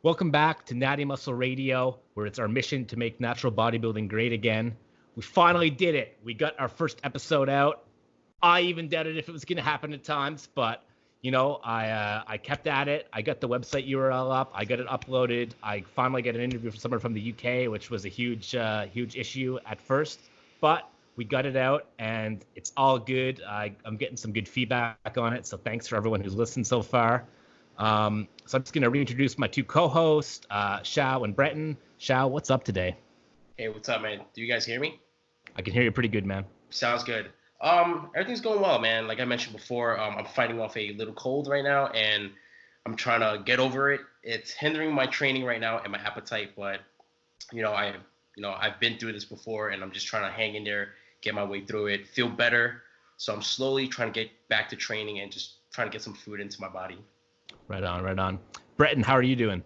Welcome back to Natty Muscle Radio, where it's our mission to make natural bodybuilding great again. We finally did it. We got our first episode out. I even doubted if it was going to happen at times, but I kept at it. I got the website URL up. I got it uploaded. I finally got an interview from someone from the UK, which was a huge issue at first, but we got it out, and it's all good. I'm getting some good feedback on it, so thanks for everyone who's listened so far. So I'm just going to reintroduce my two co-hosts, Shao and Breton. Shao, what's up today? Hey, what's up, man? Do you guys hear me? I can hear you pretty good, man. Sounds good. Everything's going well, man. Like I mentioned before, I'm fighting off a little cold right now, and I'm trying to get over it. It's hindering my training right now and my appetite, but I've been through this before, and I'm just trying to hang in there, get my way through it, feel better. So I'm slowly trying to get back to training and just trying to get some food into my body. Right on. Breton, how are you doing?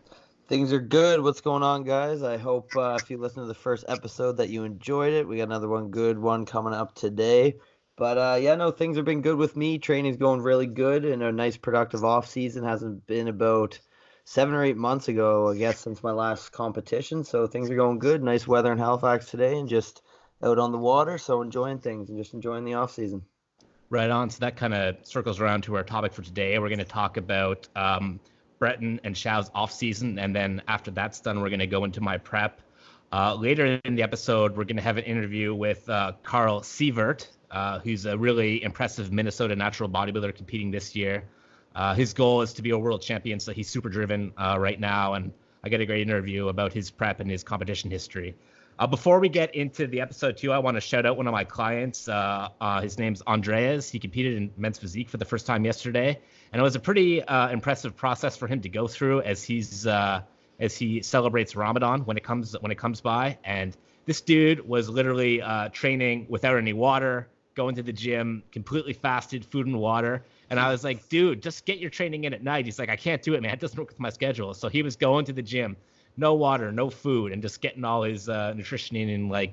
Things are good. What's going on, guys? I hope if you listened to the first episode that you enjoyed it. We got another good one coming up today. But things have been good with me. Training's going really good, and a nice productive off season. Hasn't been about 7 or 8 months ago, I guess, since my last competition. So things are going good. Nice weather in Halifax today, and just out on the water. So enjoying things and just enjoying the off season. Right on. So that kind of circles around to our topic for today. We're going to talk about Breton and Shao's off season, and then after that's done, we're going to go into my prep. Later in the episode, we're going to have an interview with Carl Sievert, who's a really impressive Minnesota natural bodybuilder competing this year. His goal is to be a world champion, so he's super driven right now, and I got a great interview about his prep and his competition history. Before we get into the episode too, I want to shout out one of my clients. His name's Andreas. He competed in men's physique for the first time yesterday, and it was a pretty impressive process for him to go through as he celebrates Ramadan when it comes by. And this dude was literally training without any water, going to the gym, completely fasted, food and water. And I was like, dude, just get your training in at night. He's like, I can't do it, man. It doesn't work with my schedule. So he was going to the gym, no water, no food, and just getting all his nutrition in 1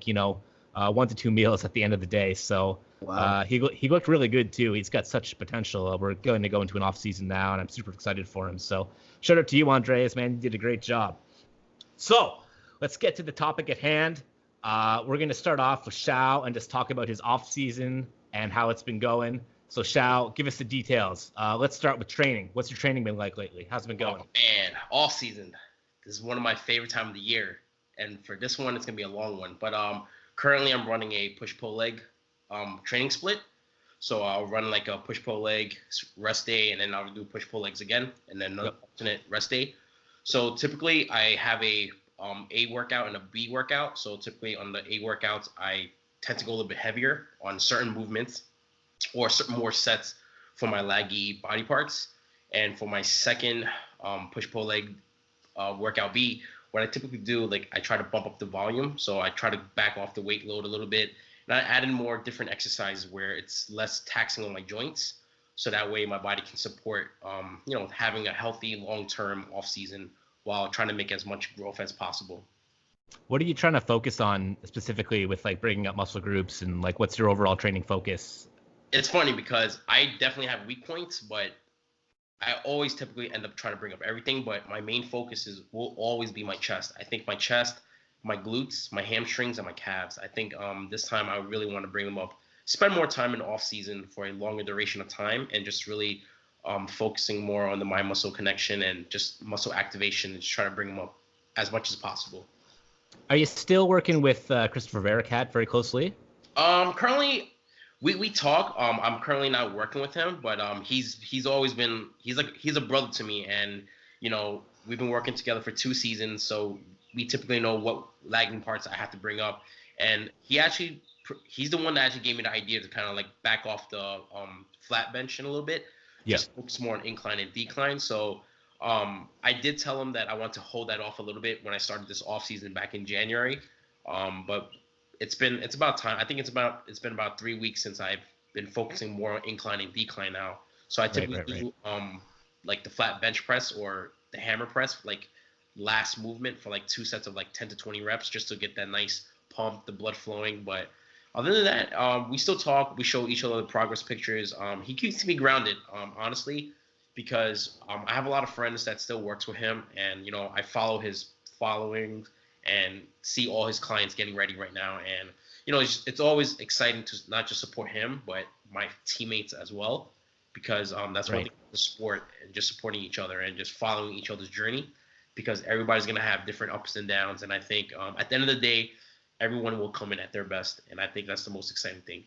to 2 meals at the end of the day. So wow. He looked really good too. He's got such potential. We're going to go into an off season now, and I'm super excited for him. So shout out to you, Andreas, man. You did a great job. So let's get to the topic at hand. We're going to start off with Shao and just talk about his off season and how it's been going. So Shao, give us the details. Let's start with training. What's your training been like lately? How's it been going? Oh, man, off season. This is one of my favorite time of the year, and for this one, it's gonna be a long one. But currently, I'm running a push-pull leg training split. So I'll run like a push-pull leg rest day, and then I'll do push-pull legs again, and then another alternate rest day. So typically, I have a workout and a B workout. So typically on the A workouts, I tend to go a little bit heavier on certain movements or certain more sets for my laggy body parts. And for my second push-pull leg workout B, what I typically do, like I try to bump up the volume. So I try to back off the weight load a little bit, and I add in more different exercises where it's less taxing on my joints. So that way my body can support, having a healthy long-term off season while trying to make as much growth as possible. What are you trying to focus on specifically with like breaking up muscle groups, and like what's your overall training focus? It's funny because I definitely have weak points, but I always typically end up trying to bring up everything, but my main focus will always be my chest. I think my chest, my glutes, my hamstrings, and my calves. I think this time I really want to bring them up. Spend more time in off season for a longer duration of time, and just really focusing more on the mind muscle connection and just muscle activation, and just try to bring them up as much as possible. Are you still working with Christopher Vericat very closely? Currently. We talk. I'm currently not working with him, but he's always been he's a brother to me, and we've been working together for 2 seasons, so we typically know what lagging parts I have to bring up, and he's the one that actually gave me the idea to kind of like back off the flat bench in a little bit, just focus more on incline and decline. So I did tell him that I want to hold that off a little bit when I started this off season back in January, but it's about time. I think it's been about 3 weeks since I've been focusing more on incline and decline now. So I typically do like the flat bench press or the hammer press, like last movement for like 2 sets of like 10 to 20 reps, just to get that nice pump, the blood flowing. But other than that, we still talk. We show each other the progress pictures. He keeps me grounded. Honestly, because I have a lot of friends that still works with him, and I follow his followings and see all his clients getting ready right now, and it's always exciting to not just support him but my teammates as well, because that's one Right. thing with the sport, and just supporting each other and just following each other's journey, because everybody's gonna have different ups and downs, and I think at the end of the day, everyone will come in at their best, and I think that's the most exciting thing.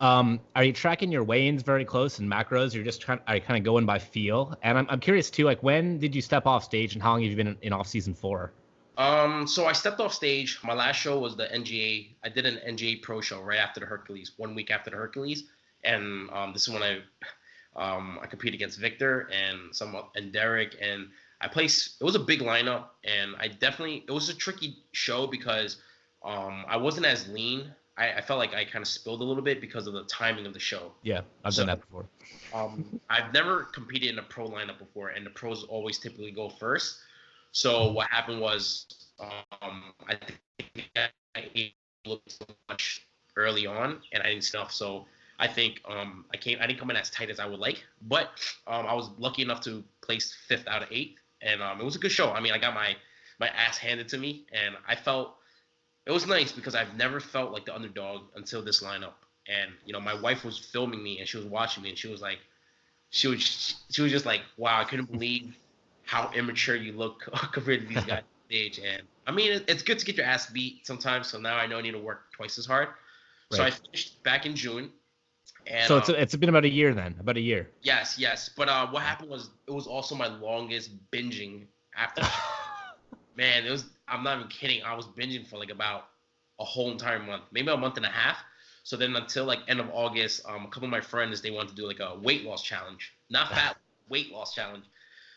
Are you tracking your weigh-ins very close and macros? You're just are you kind of going by feel? And I'm curious too, like when did you step off stage and how long have you been in off season for? So I stepped off stage. My last show was the NGA. I did an NGA Pro show right after the Hercules, 1 week after the Hercules, and this is when I competed against Victor and Derek, and I placed. It was a big lineup, and it was a tricky show because I wasn't as lean. I felt like I kind of spilled a little bit because of the timing of the show. Yeah, I've done that before. I've never competed in a pro lineup before, and the pros always typically go first. So what happened was, I think I ate a little too much early on, and I didn't stuff. So I think I didn't come in as tight as I would like, but I was lucky enough to place 5th out of 8, and it was a good show. I mean, I got my ass handed to me, and I felt it was nice because I've never felt like the underdog until this lineup. And my wife was filming me, and she was watching me, and she was like, she was just like, wow, I couldn't believe how immature you look compared to these guys on stage. And I mean, it's good to get your ass beat sometimes. So now I know I need to work twice as hard. Right. So I finished back in June. And so it's been about a year then, about a year. Yes. But what happened was it was also my longest binging after. Man, I'm not even kidding. I was binging for like about a whole entire month, maybe a month and a half. So then until like end of August, a couple of my friends, they wanted to do like a weight loss challenge, not fat, weight loss challenge.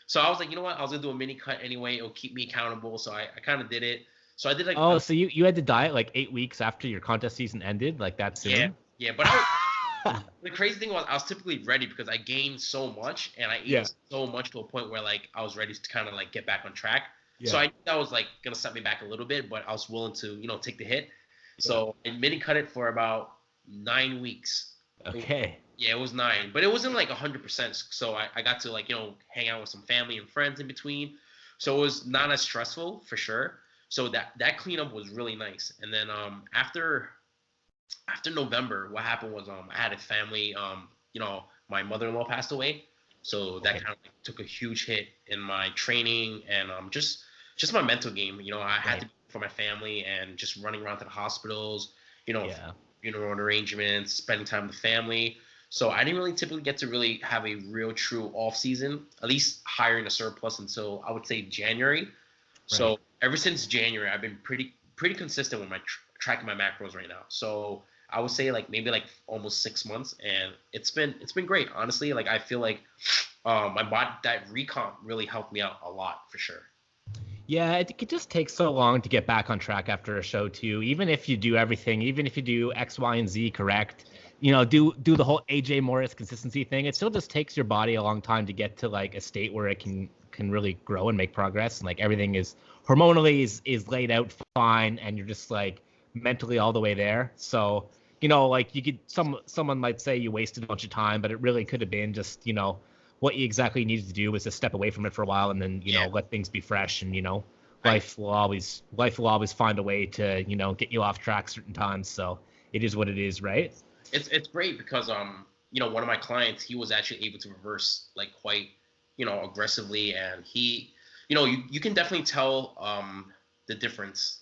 So I was like, you know what? I was gonna do a mini cut anyway. It'll keep me accountable. So I kind of did it. So I did like. Oh, so you had to diet like 8 weeks after your contest season ended, like that soon? Yeah. But the crazy thing was, I was typically ready because I gained so much and I ate so much to a point where like I was ready to kind of like get back on track. Yeah. So I knew that was like gonna set me back a little bit, but I was willing to take the hit. So I mini cut it for about 9 weeks. Okay. Yeah, it was 9, but it wasn't like 100%. So I got to like hang out with some family and friends in between. So it was not as stressful for sure. So that cleanup was really nice. And then after November, what happened was I had a family. My mother-in-law passed away, so that kind of like took a huge hit in my training and just my mental game. I had to be for my family and just running around to the hospitals. Funeral arrangements, spending time with the family. So I didn't really typically get to really have a real true off season, at least hiring a surplus until I would say January. Right. So ever since January, I've been pretty consistent with my tracking my macros right now. So I would say like maybe like almost 6 months, and it's been great. Honestly, like I feel like my body, that recomp really helped me out a lot for sure. Yeah, it just takes so long to get back on track after a show too. Even if you do everything, even if you do X, Y, and Z correct, do the whole AJ Morris consistency thing, it still just takes your body a long time to get to like a state where it can really grow and make progress, and like everything is hormonally is laid out fine, and you're just like mentally all the way there. So like you could someone might say you wasted a bunch of time, but it really could have been just what you exactly needed to do was to step away from it for a while and then let things be fresh, and life will always find a way to get you off track certain times. So it is what it is, right? It's great because one of my clients, he was actually able to reverse like quite aggressively, and he you can definitely tell the difference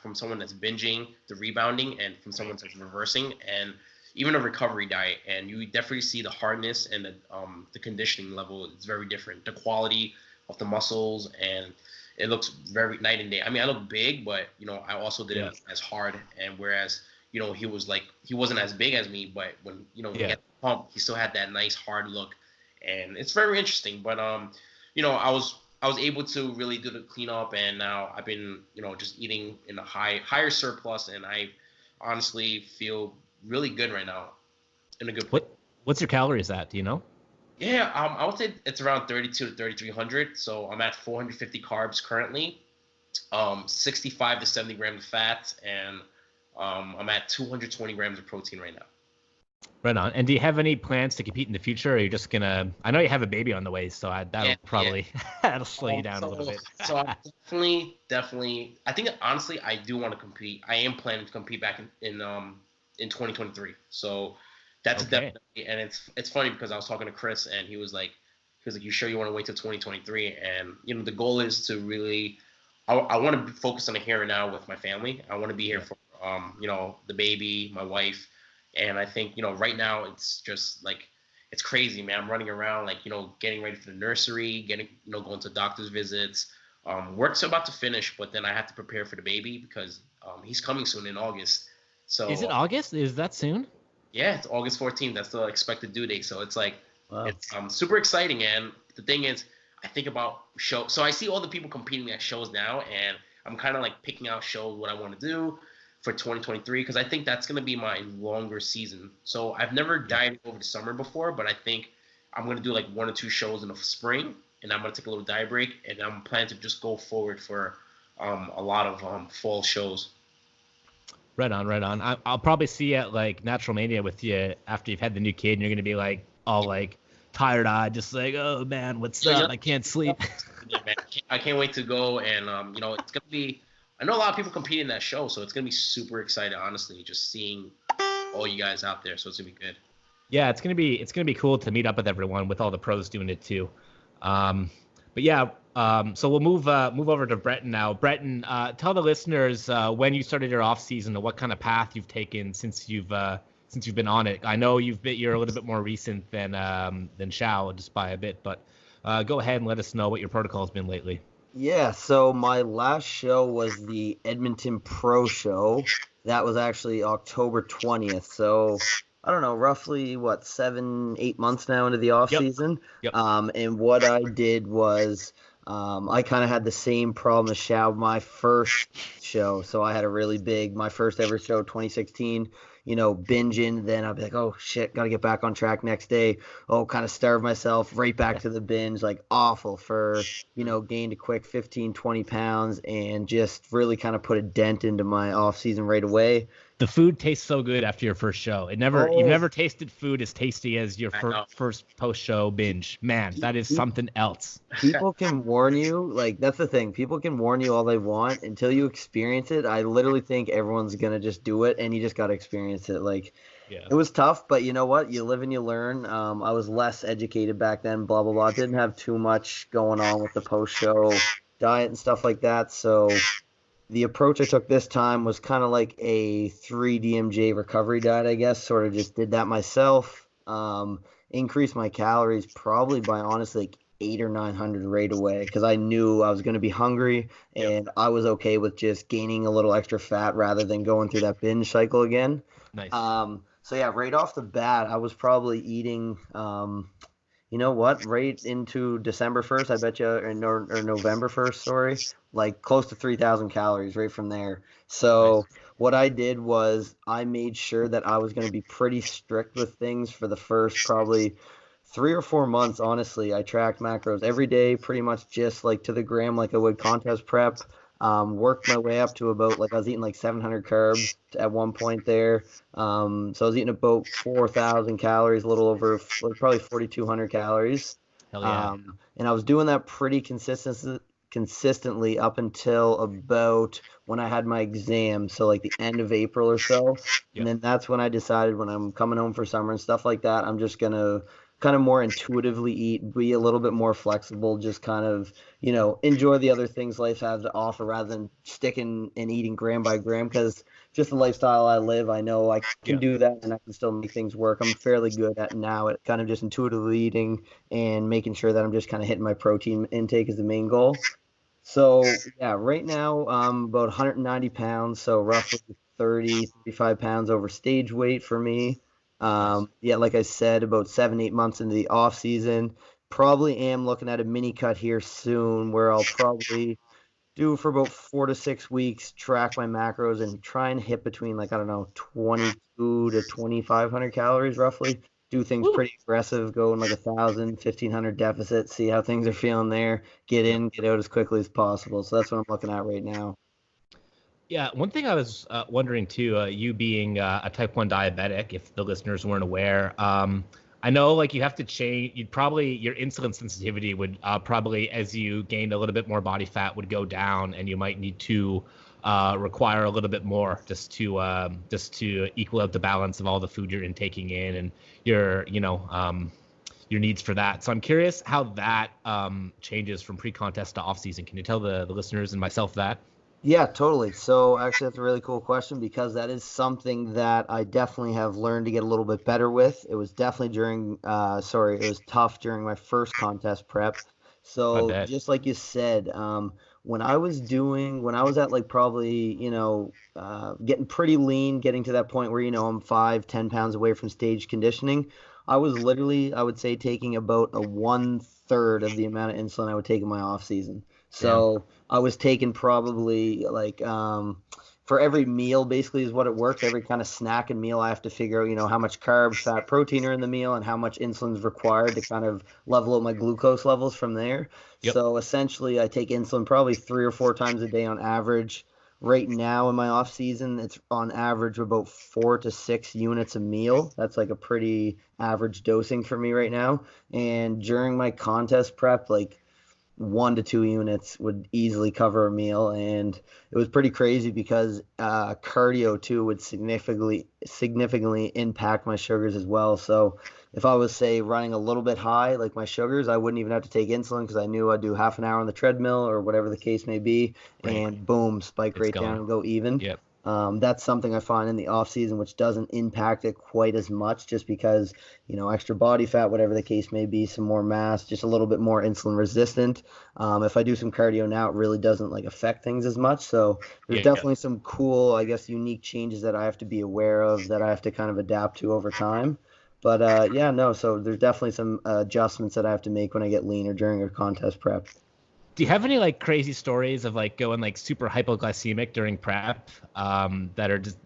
from someone that's binging the rebounding and from someone that's reversing, and even a recovery diet, and you definitely see the hardness and the conditioning level is very different, the quality of the muscles, and it looks very night and day. I mean, I look big, but I also didn't as hard, and whereas he wasn't as big as me, but when he had the pump, he still had that nice hard look, and it's very interesting. But I was able to really do the cleanup, and now I've been just eating in a higher surplus, and I honestly feel really good right now, in a good place. What's your calories at? Do you know? Yeah, I would say it's around 32 to 3,300. So I'm at 450 carbs currently, 65 to 70 grams of fat, and I'm at 220 grams of protein right now. Right on. And do you have any plans to compete in the future? Or are you just gonna? I know you have a baby on the way, so that'll probably that'll slow you down a little bit. So I definitely. I think honestly, I do want to compete. I am planning to compete back in 2023. So that's definitely. And it's funny because I was talking to Chris and he was like, you sure you want to wait till 2023? And the goal is to really. I want to focus on the here and now with my family. I want to be here for the baby, my wife. And I think, right now it's just like, it's crazy, man. I'm running around, like, getting ready for the nursery, going to doctor's visits. Work's about to finish, but then I have to prepare for the baby because he's coming soon in August. So is it August? Is that soon? Yeah, it's August 14th. That's the expected due date. So it's like, wow. It's super exciting. And the thing is, I think about shows. So I see all the people competing at shows now, and I'm kind of like picking out shows what I want to do for 2023 because I think that's going to be my longer season. So I've never dived over the summer before, but I think I'm going to do like 1 or 2 shows in the spring, and I'm going to take a little dive break, and I'm planning to just go forward for a lot of fall shows. Right on, right on. I'll probably see you at like Natural Mania with you after you've had the new kid, and you're going to be like all like tired-eyed, just like, oh man, what's up? I can't sleep. Yeah, man. I can't wait to go, and it's going to be I know a lot of people compete in that show, so it's gonna be super exciting. Honestly, just seeing all you guys out there, so it's gonna be good. Yeah, it's gonna be cool to meet up with everyone, with all the pros doing it too. But yeah, so we'll move over to Breton now. Breton, tell the listeners when you started your off season and what kind of path you've taken since you've been on it. I know you're a little bit more recent than Shao, just by a bit, but go ahead and let us know what your protocol has been lately. Yeah, so my last show was the Edmonton Pro Show. That was actually October 20th. So I don't know, roughly 7-8 months now into the off season. Yep. And what I did was I kind of had the same problem as Shao, my first show. So I had a really big, my first ever show, 2016. Binging, then I'll be like, oh shit, gotta get back on track next day. Oh, kind of starve myself, right back to the binge, like awful for, gained a quick 15, 20 pounds and just really kind of put a dent into my off season right away. The food tastes so good after your first show. You've never tasted food as tasty as your first post-show binge. Man, that is something else. People can warn you. Like, that's the thing. People can warn you all they want until you experience it. I literally think everyone's going to just do it, and you just got to experience it. Like, It was tough, but you know what? You live and you learn. I was less educated back then, blah, blah, blah. Didn't have too much going on with the post-show diet and stuff like that, so the approach I took this time was kind of like a 3-DMJ recovery diet, I guess. Sort of just did that myself. Increased my calories probably by honestly like 800 or 900 right away because I knew I was going to be hungry and I was okay with just gaining a little extra fat rather than going through that binge cycle again. Nice. So yeah, right off the bat, I was probably eating right into December 1st, I bet you, or November 1st, sorry, like close to 3,000 calories right from there. So what I did was I made sure that I was going to be pretty strict with things for the first probably 3 or 4 months, honestly. I tracked macros every day, pretty much just like to the gram like I would contest prep. Worked my way up to about, I was eating like 700 carbs at one point there. So I was eating about 4,000 calories, a little over, probably 4,200 calories. Hell yeah. And I was doing that pretty consistently up until about when I had my exam. So like the end of April or so. And then that's when I decided when I'm coming home for summer and stuff like that, I'm just going to kind of more intuitively eat, be a little bit more flexible, just kind of, enjoy the other things life has to offer rather than sticking and eating gram by gram, because just the lifestyle I live, I know I can do that and I can still make things work. I'm fairly good at now at kind of just intuitively eating and making sure that I'm just kind of hitting my protein intake is the main goal. So yeah, right now I'm about 190 pounds, so roughly 35 pounds over stage weight for me. Like I said, about 7-8 months into the off season, probably am looking at a mini cut here soon where I'll probably do for about 4 to 6 weeks, track my macros and try and hit between 22 to 2,500 calories roughly. Do things pretty aggressive, go in 1,000, 1,500 deficit, see how things are feeling there, get in, get out as quickly as possible. So that's what I'm looking at right now. Yeah, one thing I was wondering too, you being a type 1 diabetic, if the listeners weren't aware, I know like you have to change, your insulin sensitivity would probably, as you gained a little bit more body fat, would go down, and you might need to require a little bit more just to equal out the balance of all the food you're intaking in and your needs for that. So I'm curious how that changes from pre-contest to off-season. Can you tell the listeners and myself that? Yeah, totally. So actually, that's a really cool question because that is something that I definitely have learned to get a little bit better with. It was definitely it was tough during my first contest prep. I So bet. just like you said, when I was at like probably, getting pretty lean, getting to that point where, I'm 5, 10 pounds away from stage conditioning, I was literally, I would say, taking about a 1/3 of the amount of insulin I would take in my off season. Damn. So I was taking probably like for every meal basically is what it works. Every kind of snack and meal I have to figure out, how much carbs, fat, protein are in the meal and how much insulin is required to kind of level up my glucose levels from there. Yep. So essentially I take insulin probably 3 or 4 times a day on average. Right now in my off season, it's on average about 4 to 6 units a meal. That's like a pretty average dosing for me right now. And during my contest prep, like 1 to 2 units would easily cover a meal, and it was pretty crazy because cardio too would significantly impact my sugars as well. So if I was say running a little bit high like my sugars, I wouldn't even have to take insulin because I knew I'd do half an hour on the treadmill or whatever the case may be, Right. and boom, spike It's right down gone. and go even. Yep. That's something I find in the off season, which doesn't impact it quite as much, just because extra body fat, whatever the case may be, some more mass, just a little bit more insulin resistant. If I do some cardio now, it really doesn't like affect things as much. So there's Yeah. definitely some cool, I guess, unique changes that I have to be aware of that I have to kind of adapt to over time. But yeah, no, so there's definitely some adjustments that I have to make when I get leaner during a contest prep. Do you have any like crazy stories of like going like super hypoglycemic during prep that are just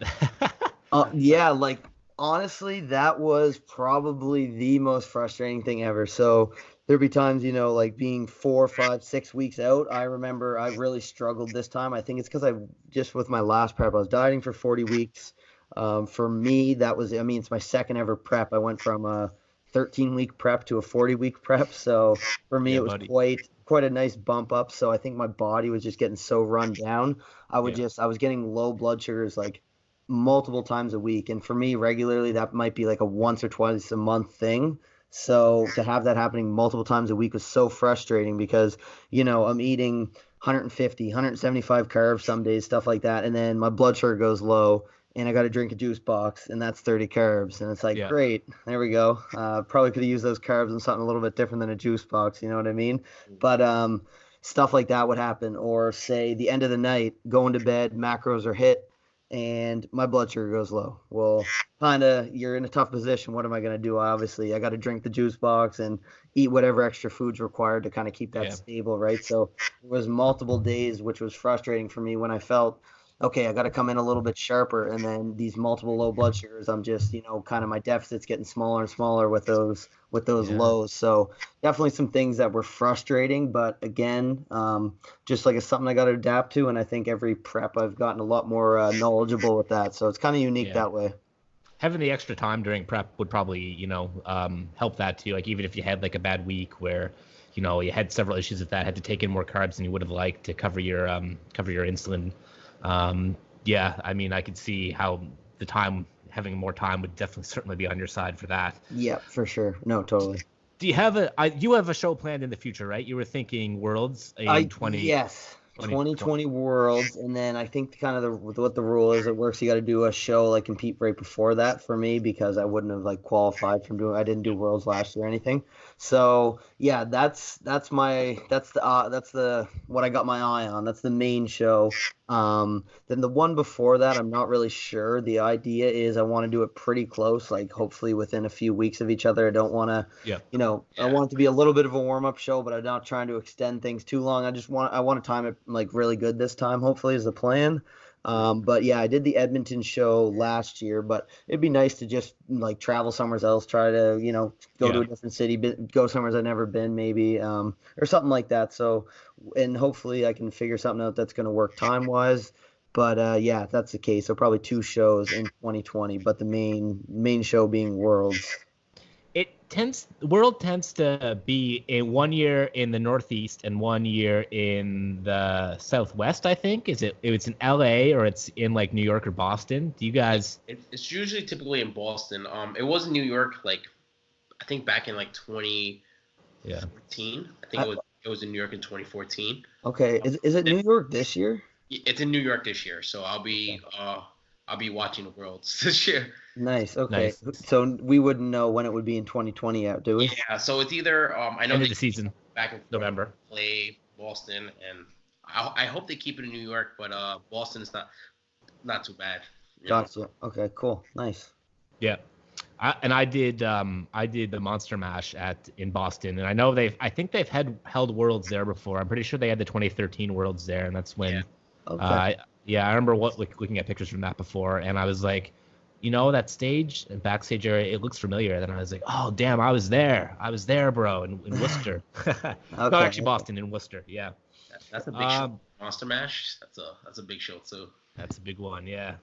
Yeah, like honestly, that was probably the most frustrating thing ever. So there'd be times, like being 4, 5, 6 weeks out. I remember I really struggled this time. I think it's because I just with my last prep, I was dieting for 40 weeks. For me, I mean, it's my second ever prep. I went from a 13-week prep to a 40-week prep. So for me, Yeah, it was buddy. quite a nice bump up. So I think my body was just getting so run down. Yeah. I was getting low blood sugars like multiple times a week. And for me, regularly, that might be like a once or twice a month thing. So to have that happening multiple times a week was so frustrating because, I'm eating 150, 175 carbs some days, stuff like that. And then my blood sugar goes low and I got to drink a juice box and that's 30 carbs. And it's like, Yeah. great, there we go. Probably could have used those carbs in something a little bit different than a juice box. You know what I mean? But, stuff like that would happen. Or say the end of the night, going to bed, macros are hit and my blood sugar goes low. Well, kind of, you're in a tough position. What am I going to do? I got to drink the juice box and eat whatever extra food's required to kind of keep that Yeah. stable, right? So it was multiple days, which was frustrating for me when I felt, okay, I got to come in a little bit sharper. And then these multiple low blood sugars, I'm just, kind of my deficit's getting smaller and smaller with those Yeah. lows. So definitely some things that were frustrating, but again, just like it's something I got to adapt to. And I think every prep I've gotten a lot more knowledgeable with that. So it's kind of unique Yeah. that way. Having the extra time during prep would probably, help that too. Like even if you had like a bad week where, you had several issues with that, had to take in more carbs than you would have liked to cover your insulin. Yeah, I mean, I could see how having more time would definitely certainly be on your side for that. Yeah, for sure. No, totally. Do you have you have a show planned in the future, right? You were thinking Worlds in 2020. Yes, 2020 Worlds, and then I think kind of what the rule is, it works. You got to do a show like compete right before that for me because I wouldn't have like qualified from doing. I didn't do Worlds last year or anything. So yeah, that's the what I got my eye on. That's the main show. Then the one before that, I'm not really sure. The idea is I want to do it pretty close, like hopefully within a few weeks of each other. I don't want to, Yeah. I want it to be a little bit of a warm-up show, but I'm not trying to extend things too long. I want to time it like really good this time, hopefully is the plan. But yeah, I did the Edmonton show last year, but it'd be nice to just like travel somewhere else, try to, go to a different city, go somewhere I've never been maybe, or something like that. So, and hopefully I can figure something out that's going to work time-wise. But yeah, if that's the case. So probably 2 shows in 2020, but the main show being Worlds. World tends to be in 1 year in the Northeast and 1 year in the Southwest, I think. It's in LA or it's in like New York or Boston? Do you guys It's usually typically in Boston. It was in New York, like I think back in like 2014. Yeah. I think it was in New York in 2014. Okay, is it New York this year? It's in New York this year, so I'll be watching the Worlds this year. Nice. Okay. Nice. So we wouldn't know when it would be in 2020 yet, do we? Yeah, so it's either I know end they of the season, back and forth, November. play Boston, and I hope they keep it in New York, but Boston's not too bad. Gotcha. Okay, cool. Nice. Yeah. I did the Monster Mash in Boston, and I think they've held Worlds there before. I'm pretty sure they had the 2013 Worlds there, and that's when. Okay. I remember looking at pictures from that before, and I was like, that stage and backstage area, it looks familiar. Then I was like, oh damn, I was there, bro, in Worcester. Not actually Boston, in Worcester. Yeah. That's a big show. Monster Mash. That's a big show too. That's a big one. Yeah.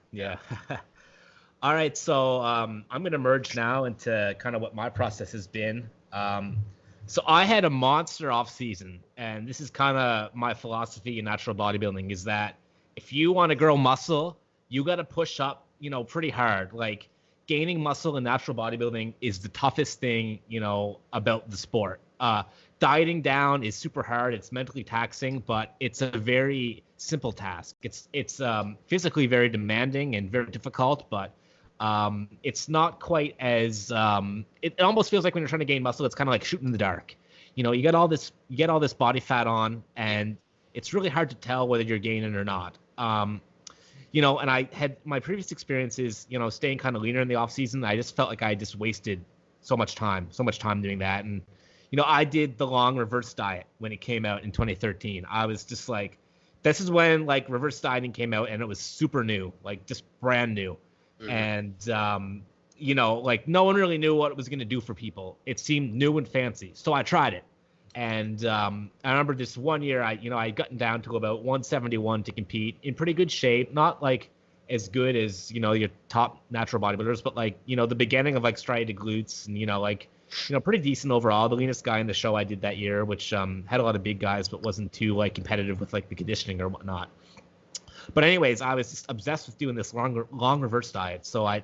All right, so I'm going to merge now into kind of what my process has been. So I had a monster off season, and this is kind of my philosophy in natural bodybuilding, is that if you want to grow muscle, you got to push up, pretty hard. Like gaining muscle in natural bodybuilding is the toughest thing, about the sport. Dieting down is super hard. It's mentally taxing, but it's a very simple task. It's physically very demanding and very difficult, but it's not quite as it almost feels like when you're trying to gain muscle, it's kind of like shooting in the dark. You get all this body fat on, and it's really hard to tell whether you're gaining or not. And I had my previous experiences, staying kind of leaner in the off season. I just felt like I just wasted so much time doing that. And I did the long reverse diet when it came out in 2013. I was just like, this is when like reverse dieting came out, and it was super new, like just brand new. And like no one really knew what it was going to do for people. It seemed new and fancy, so I tried it. And I remember this one year I gotten down to about 171 to compete, in pretty good shape, not like as good as your top natural bodybuilders, but like the beginning of like striated glutes, and pretty decent overall. The leanest guy in the show I did that year, which had a lot of big guys but wasn't too like competitive with like the conditioning or whatnot. But anyways, I was just obsessed with doing this long reverse diet. So I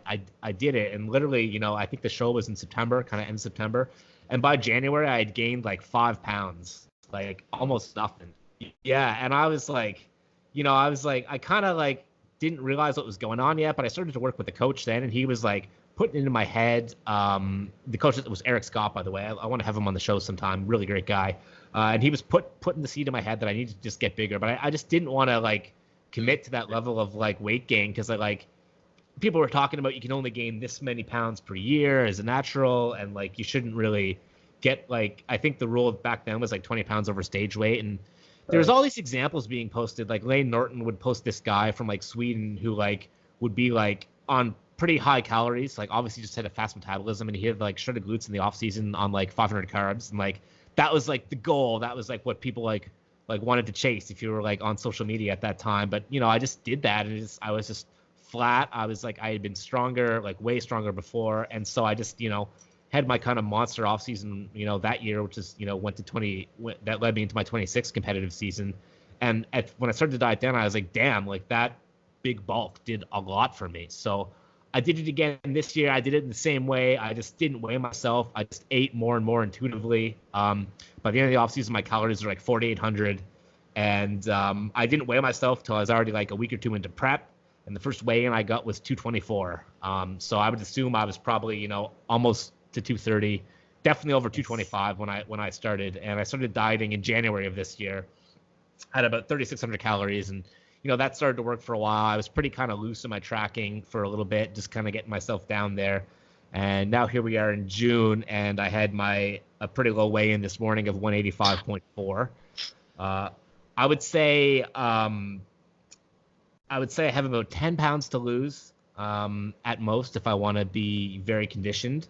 did it, and literally, I think the show was in September, kind of end September, and by January I had gained like 5 pounds, like almost nothing. Yeah, and I was like, I kind of like didn't realize what was going on yet, but I started to work with the coach then, and he was like putting it into my head. The coach was Eric Scott, by the way. I want to have him on the show sometime. Really great guy, and he was putting the seed in my head that I needed to just get bigger, but I just didn't want to like commit to that level of like weight gain, because like people were talking about you can only gain this many pounds per year as a natural, and like you shouldn't really get like, I think the rule back then was like 20 pounds over stage weight. And there's all these examples being posted, like Lane Norton would post this guy from like Sweden who like would be like on pretty high calories, like obviously just had a fast metabolism, and he had like shredded glutes in the off season on like 500 carbs, and like that was like the goal. That was like what people like wanted to chase if you were like on social media at that time. But I just did that, and I was just flat. I was like, I had been stronger, like way stronger before, and so I just had my kind of monster off season that year, which is that led me into my 26 competitive season. And when I started to diet then, I was like, damn, like that big bulk did a lot for me. So I did it again this year. I did it in the same way. I just didn't weigh myself. I just ate more and more intuitively. By the end of the offseason, my calories were like 4,800. And I didn't weigh myself till I was already like a week or two into prep. And the first weigh-in I got was 224. So I would assume I was probably, almost to 230, definitely over 225 when I started. And I started dieting in January of this year. I had about 3,600 calories, and that started to work for a while. I was pretty kind of loose in my tracking for a little bit, just kind of getting myself down there. And now here we are in June, and I had a pretty low weigh-in this morning of 185.4. I would say I have about 10 pounds to lose at most if I want to be very conditioned.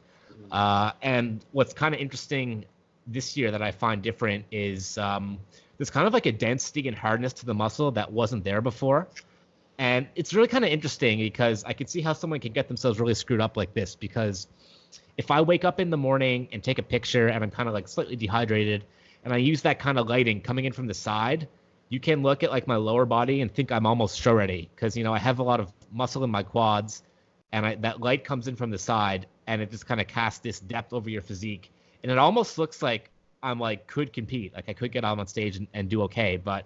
And what's kind of interesting this year that I find different is there's kind of like a density and hardness to the muscle that wasn't there before. And it's really kind of interesting because I can see how someone can get themselves really screwed up like this, because if I wake up in the morning and take a picture and I'm kind of like slightly dehydrated and I use that kind of lighting coming in from the side, you can look at like my lower body and think I'm almost show ready because, I have a lot of muscle in my quads, and that light comes in from the side and it just kind of casts this depth over your physique. And it almost looks like I'm like could compete, like I could get out on stage and do okay. But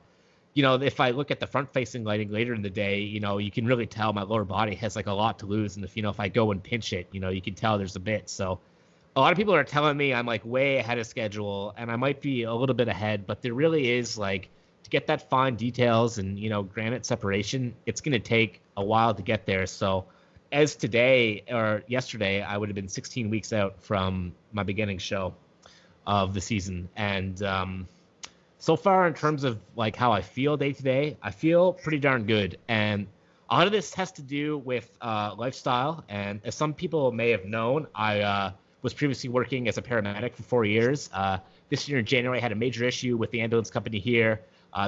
if I look at the front-facing lighting later in the day, you can really tell my lower body has like a lot to lose. And if I go and pinch it, you can tell there's a bit. So a lot of people are telling me I'm like way ahead of schedule, and I might be a little bit ahead, but there really is like to get that fine details and, granite separation, it's going to take a while to get there. So as today or yesterday, I would have been 16 weeks out from my beginning show of the season. And, so far, in terms of like how I feel day to day, I feel pretty darn good. And a lot of this has to do with lifestyle. And as some people may have known, I was previously working as a paramedic for 4 years. This year in January, I had a major issue with the ambulance company here.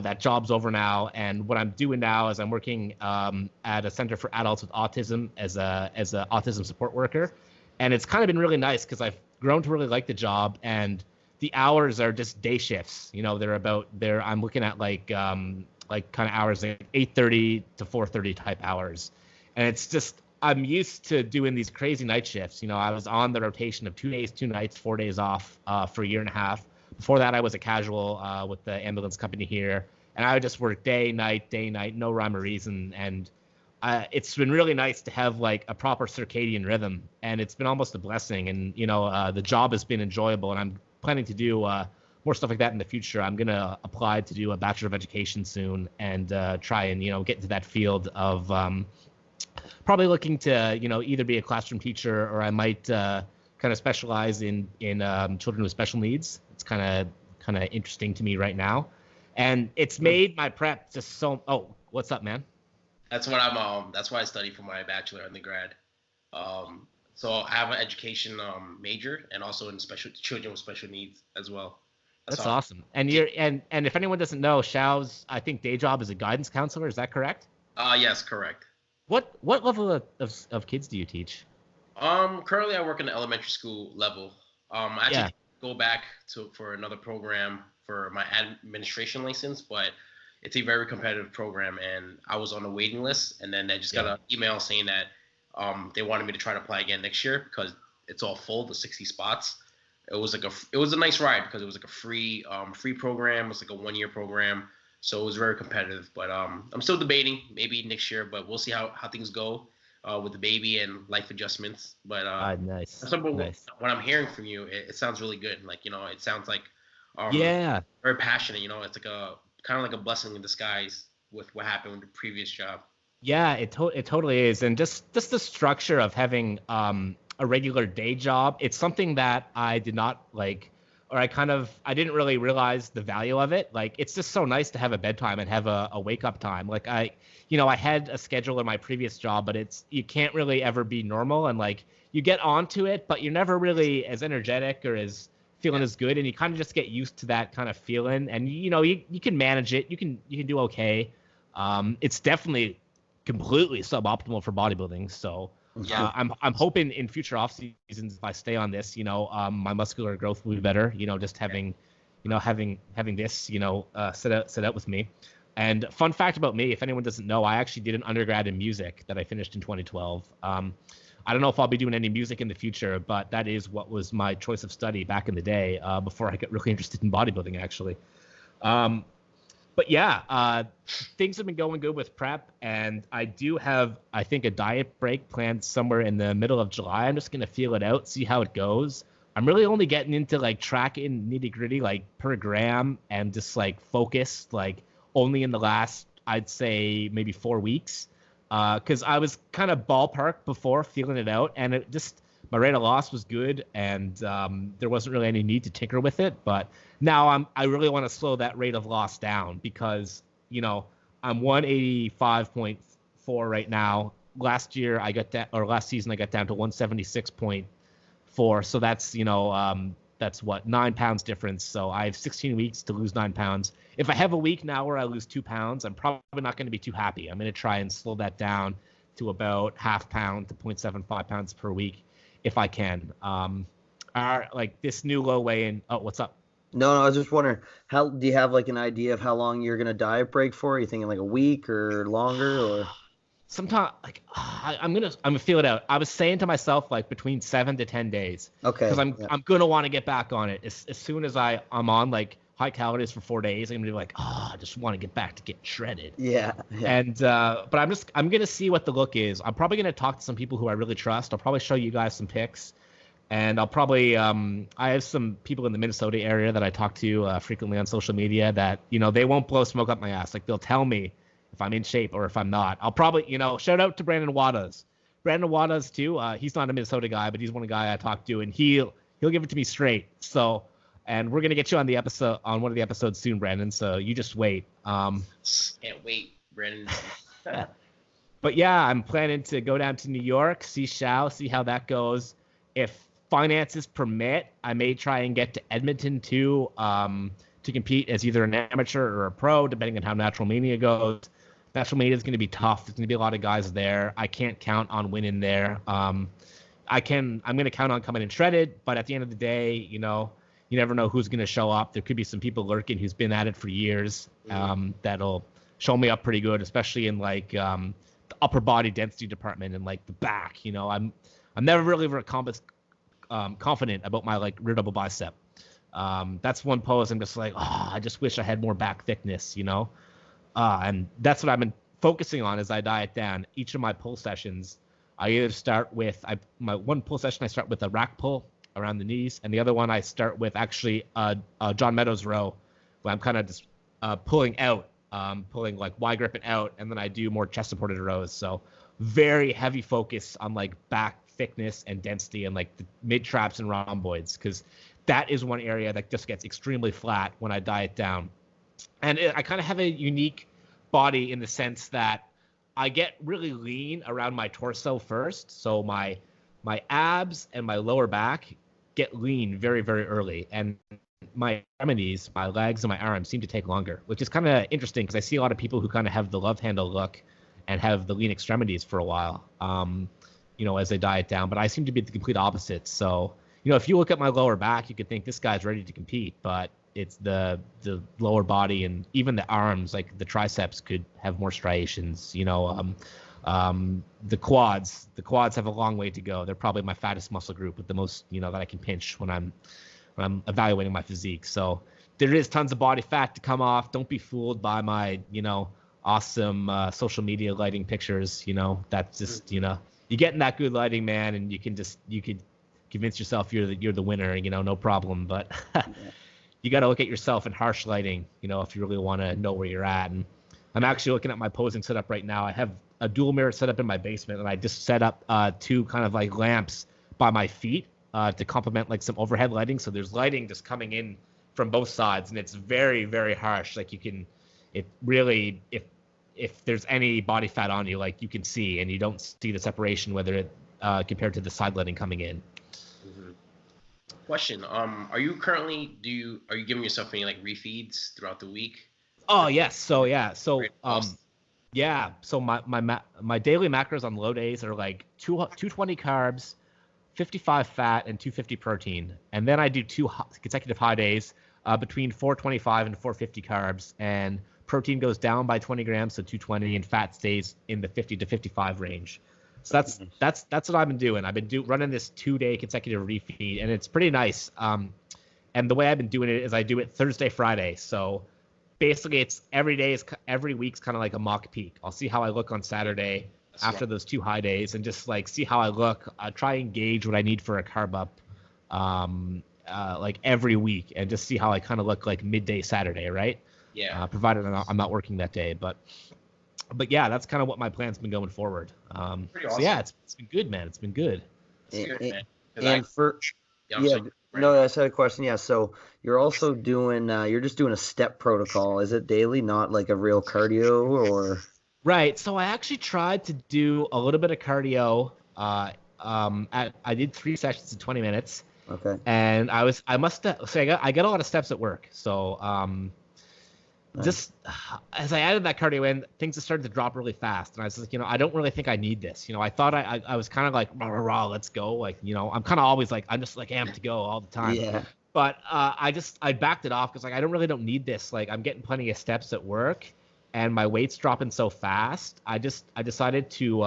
That job's over now. And what I'm doing now is I'm working at a center for adults with autism as a autism support worker. And it's kind of been really nice because I've grown to really like the job. And the hours are just day shifts. I'm looking at like kind of hours like 8:30 to 4:30 type hours. And it's just, I'm used to doing these crazy night shifts. I was on the rotation of 2 days, 2 nights, 4 days off for a year and a half. Before that, I was a casual with the ambulance company here. And I would just work day, night, no rhyme or reason. And it's been really nice to have like a proper circadian rhythm. And it's been almost a blessing. And, the job has been enjoyable. And I'm planning to do more stuff like that in the future. I'm going to apply to do a Bachelor of Education soon and try and, get into that field of probably looking to, either be a classroom teacher, or I might kind of specialize in children with special needs. It's kind of interesting to me right now. And it's made my prep just so, what's up, man? That's what that's why I studied for my bachelor undergrad. So I have an education major and also in children with special needs as well. That's awesome. And if anyone doesn't know, Xiao's, I think, day job is a guidance counselor. Is that correct? Yes, correct. What level of kids do you teach? Currently I work in the elementary school level. I actually go back for another program for my administration license, but it's a very competitive program, and I was on the waiting list, and then I just got an email saying that they wanted me to try to apply again next year because it's all full, the 60 spots. It was a nice ride because it was like a free program. It was like a 1-year program. So it was very competitive, but I'm still debating maybe next year, but we'll see how things go with the baby and life adjustments. But nice. What I'm hearing from you, it sounds really good. Like, it sounds like very passionate. It's like a kind of like a blessing in disguise with what happened with the previous job. Yeah, it totally is. And just the structure of having a regular day job, it's something that I did not like, or I didn't really realize the value of it. Like, it's just so nice to have a bedtime and have a wake up time. Like I had a schedule in my previous job, but you can't really ever be normal, and like you get onto it, but you're never really as energetic or as feeling as good, and you kind of just get used to that kind of feeling, and you can manage it. You can do okay. It's definitely completely suboptimal for bodybuilding. So I'm hoping in future off seasons, if I stay on this, my muscular growth will be better. Just having this, set out with me. And fun fact about me, if anyone doesn't know, I actually did an undergrad in music that I finished in 2012. I don't know if I'll be doing any music in the future, but that is what was my choice of study back in the day, before I got really interested in bodybuilding, actually. But yeah, things have been going good with prep, and I do have, I think, a diet break planned somewhere in the middle of July. I'm just going to feel it out, see how it goes. I'm really only getting into like tracking nitty gritty, like per gram, and just like focused, like only in the last, I'd say maybe 4 weeks. Cause I was kind of ballpark before, feeling it out, and it just, my rate of loss was good, and there wasn't really any need to tinker with it. But now I really want to slow that rate of loss down because, I'm 185.4 right now. Last season I got down to 176.4. So that's, that's what, 9 pounds difference. So I have 16 weeks to lose 9 pounds. if I have a week now where I lose 2 pounds, I'm probably not going to be too happy. I'm going to try and slow that down to about half pound to 0.75 pounds per week if I can. Like this new low weigh-in. Oh, what's up? No, I was just wondering, how do you have like an idea of how long you're gonna diet break for? Are you thinking like a week or longer, or? Sometimes like I'm gonna feel it out. I was saying to myself like between 7 to 10 days. Okay. Because I'm gonna want to get back on it as soon as I'm on like high calories for 4 days. I'm gonna be like, I just want to get back to getting shredded. Yeah. And but I'm gonna see what the look is. I'm probably gonna talk to some people who I really trust. I'll probably show you guys some pics. And I'll probably I have some people in the Minnesota area that I talk to frequently on social media that, they won't blow smoke up my ass. Like they'll tell me if I'm in shape or if I'm not. I'll probably, shout out to Brandon Wadas. Brandon Wadas too. He's not a Minnesota guy, but he's one guy I talk to, and he'll give it to me straight. So, and we're gonna get you on one of the episodes soon, Brandon. So you just wait. Can't wait, Brandon. But yeah, I'm planning to go down to New York, see how that goes. If finances permit, I may try and get to Edmonton too, to compete as either an amateur or a pro, depending on how Natural Mania goes. Natural Mania is going to be tough. There's going to be a lot of guys there. I can't count on winning there. I'm going to count on coming in shredded, but at the end of the day, you never know who's going to show up. There could be some people lurking who's been at it for years, that'll show me up pretty good, especially in like the upper body density department and like the back. I'm never really confident about my like rear double bicep. That's one pose I'm just like, I just wish I had more back thickness, and that's what I've been focusing on as I diet down. Each of my pull sessions, I either start with my one pull session I start with a rack pull around the knees, and the other one I start with actually a John Meadows row, where I'm kind of just pulling out, pulling like wide gripping out, and then I do more chest supported rows. So very heavy focus on like back thickness and density and like the mid traps and rhomboids, because that is one area that just gets extremely flat when I diet down. And I kind of have a unique body in the sense that I get really lean around my torso first. So my abs and my lower back get lean very, very early. And my extremities, my legs and my arms seem to take longer, which is kind of interesting because I see a lot of people who kind of have the love handle look and have the lean extremities for a while, as they diet down. But I seem to be the complete opposite. So, if you look at my lower back, you could think this guy's ready to compete, but it's the lower body and even the arms, like the triceps could have more striations. The quads have a long way to go. They're probably my fattest muscle group with the most, that I can pinch when I'm evaluating my physique. So there is tons of body fat to come off. Don't be fooled by my, awesome social media lighting pictures. That's just, you get in that good lighting, man, and you could convince yourself you're the winner, no problem. But you got to look at yourself in harsh lighting, if you really want to know where you're at. And I'm actually looking at my posing setup right now. I have a dual mirror set up in my basement, and I just set up 2 kind of like lamps by my feet to complement like some overhead lighting. So there's lighting just coming in from both sides, and it's very, very harsh. Like if there's any body fat on you, like you can see, and you don't see the separation whether it compared to the side lighting coming in. Mm-hmm. Question: are you giving yourself any like refeeds throughout the week? Oh yes, so my daily macros on low days are like 220 carbs, 55 fat, and 250 protein, and then I do 2 consecutive high days between 425 and 450 carbs, and protein goes down by 20 grams, so 220, and fat stays in the 50 to 55 range. So that's what I've been doing. I've been running this 2-day consecutive refeed, and it's pretty nice. And the way I've been doing it is I do it Thursday, Friday. So basically, it's every week's kind of like a mock peak. I'll see how I look on Saturday after those 2 high days, and just like see how I look. I try and gauge what I need for a carb up, like every week, and just see how I kind of look like midday Saturday, right? Yeah. Provided I'm not working that day, but yeah, that's kind of what my plan's been going forward. Pretty awesome. So yeah, it's been good, man. It's been good. It's good, man. I just had a question. Yeah, so you're also doing you're just doing a step protocol. Is it daily, not like a real cardio or? Right. So I actually tried to do a little bit of cardio. I did 3 sessions in 20 minutes. Okay. And I got a lot of steps at work. So just as I added that cardio in, things have started to drop really fast. And I was like, I don't really think I need this. I thought I was kind of like, rah, rah, rah, let's go. Like, I'm kind of always like, I'm just like amped to go all the time. Yeah. But I backed it off because like I don't need this. Like I'm getting plenty of steps at work, and my weight's dropping so fast. I decided to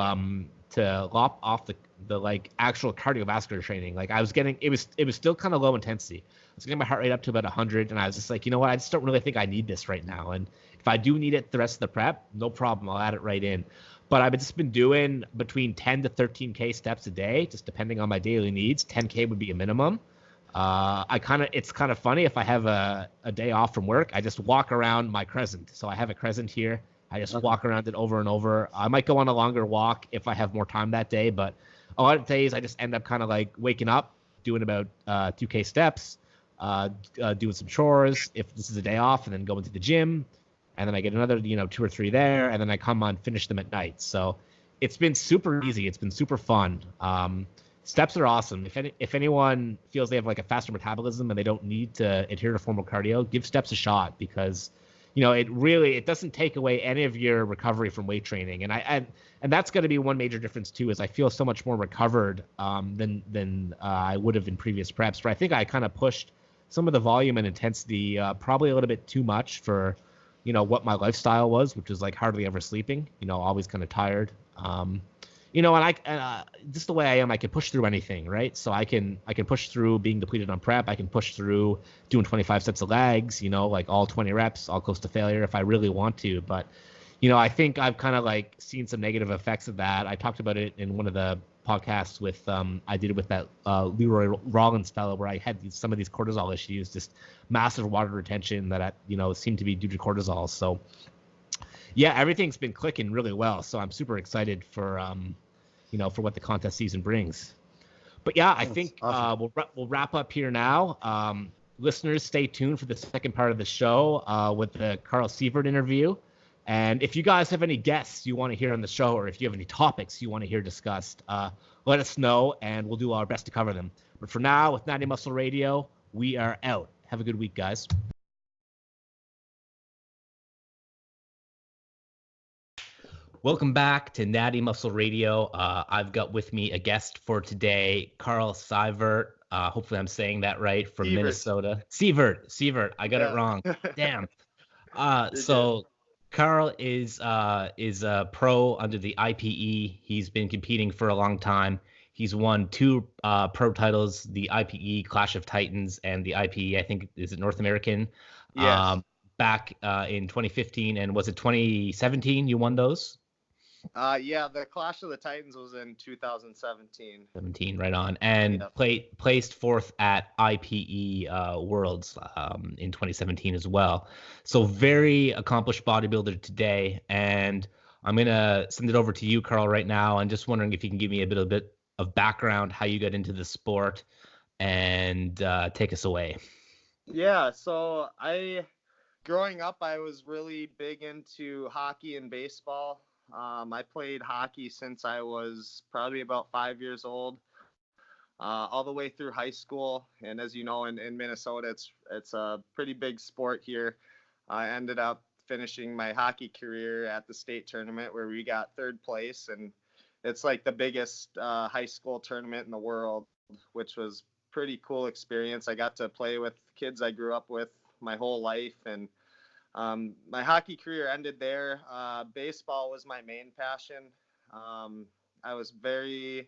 lop off the like actual cardiovascular training. Like I was getting it was still kind of low intensity. I was getting my heart rate up to about 100, and I was just like, you know what? I just don't really think I need this right now. And if I do need it the rest of the prep, no problem. I'll add it right in. But I've just been doing between 10 to 13K steps a day, just depending on my daily needs. 10K would be a minimum. It's kind of funny if I have a day off from work, I just walk around my crescent. So I have a crescent here. I just walk around it over and over. I might go on a longer walk if I have more time that day, but a lot of days I just end up kind of like waking up, doing about 2K steps, doing some chores if this is a day off, and then going to the gym, and then I get another 2 or 3 there, and then I come on, finish them at night. So it's been super easy. It's been super fun. Steps are awesome. If anyone feels they have like a faster metabolism and they don't need to adhere to formal cardio, give steps a shot, because it doesn't take away any of your recovery from weight training. And that's going to be one major difference too, is I feel so much more recovered than I would have in previous preps. But I think I kind of pushed some of the volume and intensity probably a little bit too much for what my lifestyle was, which was like hardly ever sleeping, always kind of tired. And just the way I am, I can push through anything, right? So I can push through being depleted on prep. I can push through doing 25 sets of legs, like all 20 reps, all close to failure if I really want to. But, I think I've kind of like seen some negative effects of that. I talked about it in one of the podcasts with I did it with that Leroy Rollins fellow, where I had some of these cortisol issues, just massive water retention that seemed to be due to cortisol. So yeah, everything's been clicking really well. So I'm super excited for for what the contest season brings. But yeah, I think awesome. We'll wrap up here now. Listeners, stay tuned for the second part of the show with the Carl Sievert interview. And if you guys have any guests you want to hear on the show, or if you have any topics you want to hear discussed, let us know, and we'll do our best to cover them. But for now, with Natty Muscle Radio, we are out. Have a good week, guys. Welcome back to Natty Muscle Radio. I've got with me a guest for today, Carl Sievert. Hopefully I'm saying that right, from Sievert. Minnesota. Sievert. I got it wrong. Damn. So Carl is a pro under the IPE. He's been competing for a long time. He's won 2 pro titles, the IPE Clash of Titans and the IPE, I think, is it North American? Yes. Back in 2015, and was it 2017 you won those? Yeah, the Clash of the Titans was in 2017. 17, right on. And placed 4th at IPE Worlds in 2017 as well. So very accomplished bodybuilder today. And I'm going to send it over to you, Carl, right now. I'm just wondering if you can give me a bit of background, how you got into the sport, and take us away. Yeah, so growing up, I was really big into hockey and baseball. I played hockey since I was probably about 5 years old, all the way through high school. And as you know, in Minnesota, it's a pretty big sport here. I ended up finishing my hockey career at the state tournament, where we got 3rd place. And it's like the biggest high school tournament in the world, which was pretty cool experience. I got to play with kids I grew up with my whole life, and my hockey career ended there. Baseball was my main passion. I was very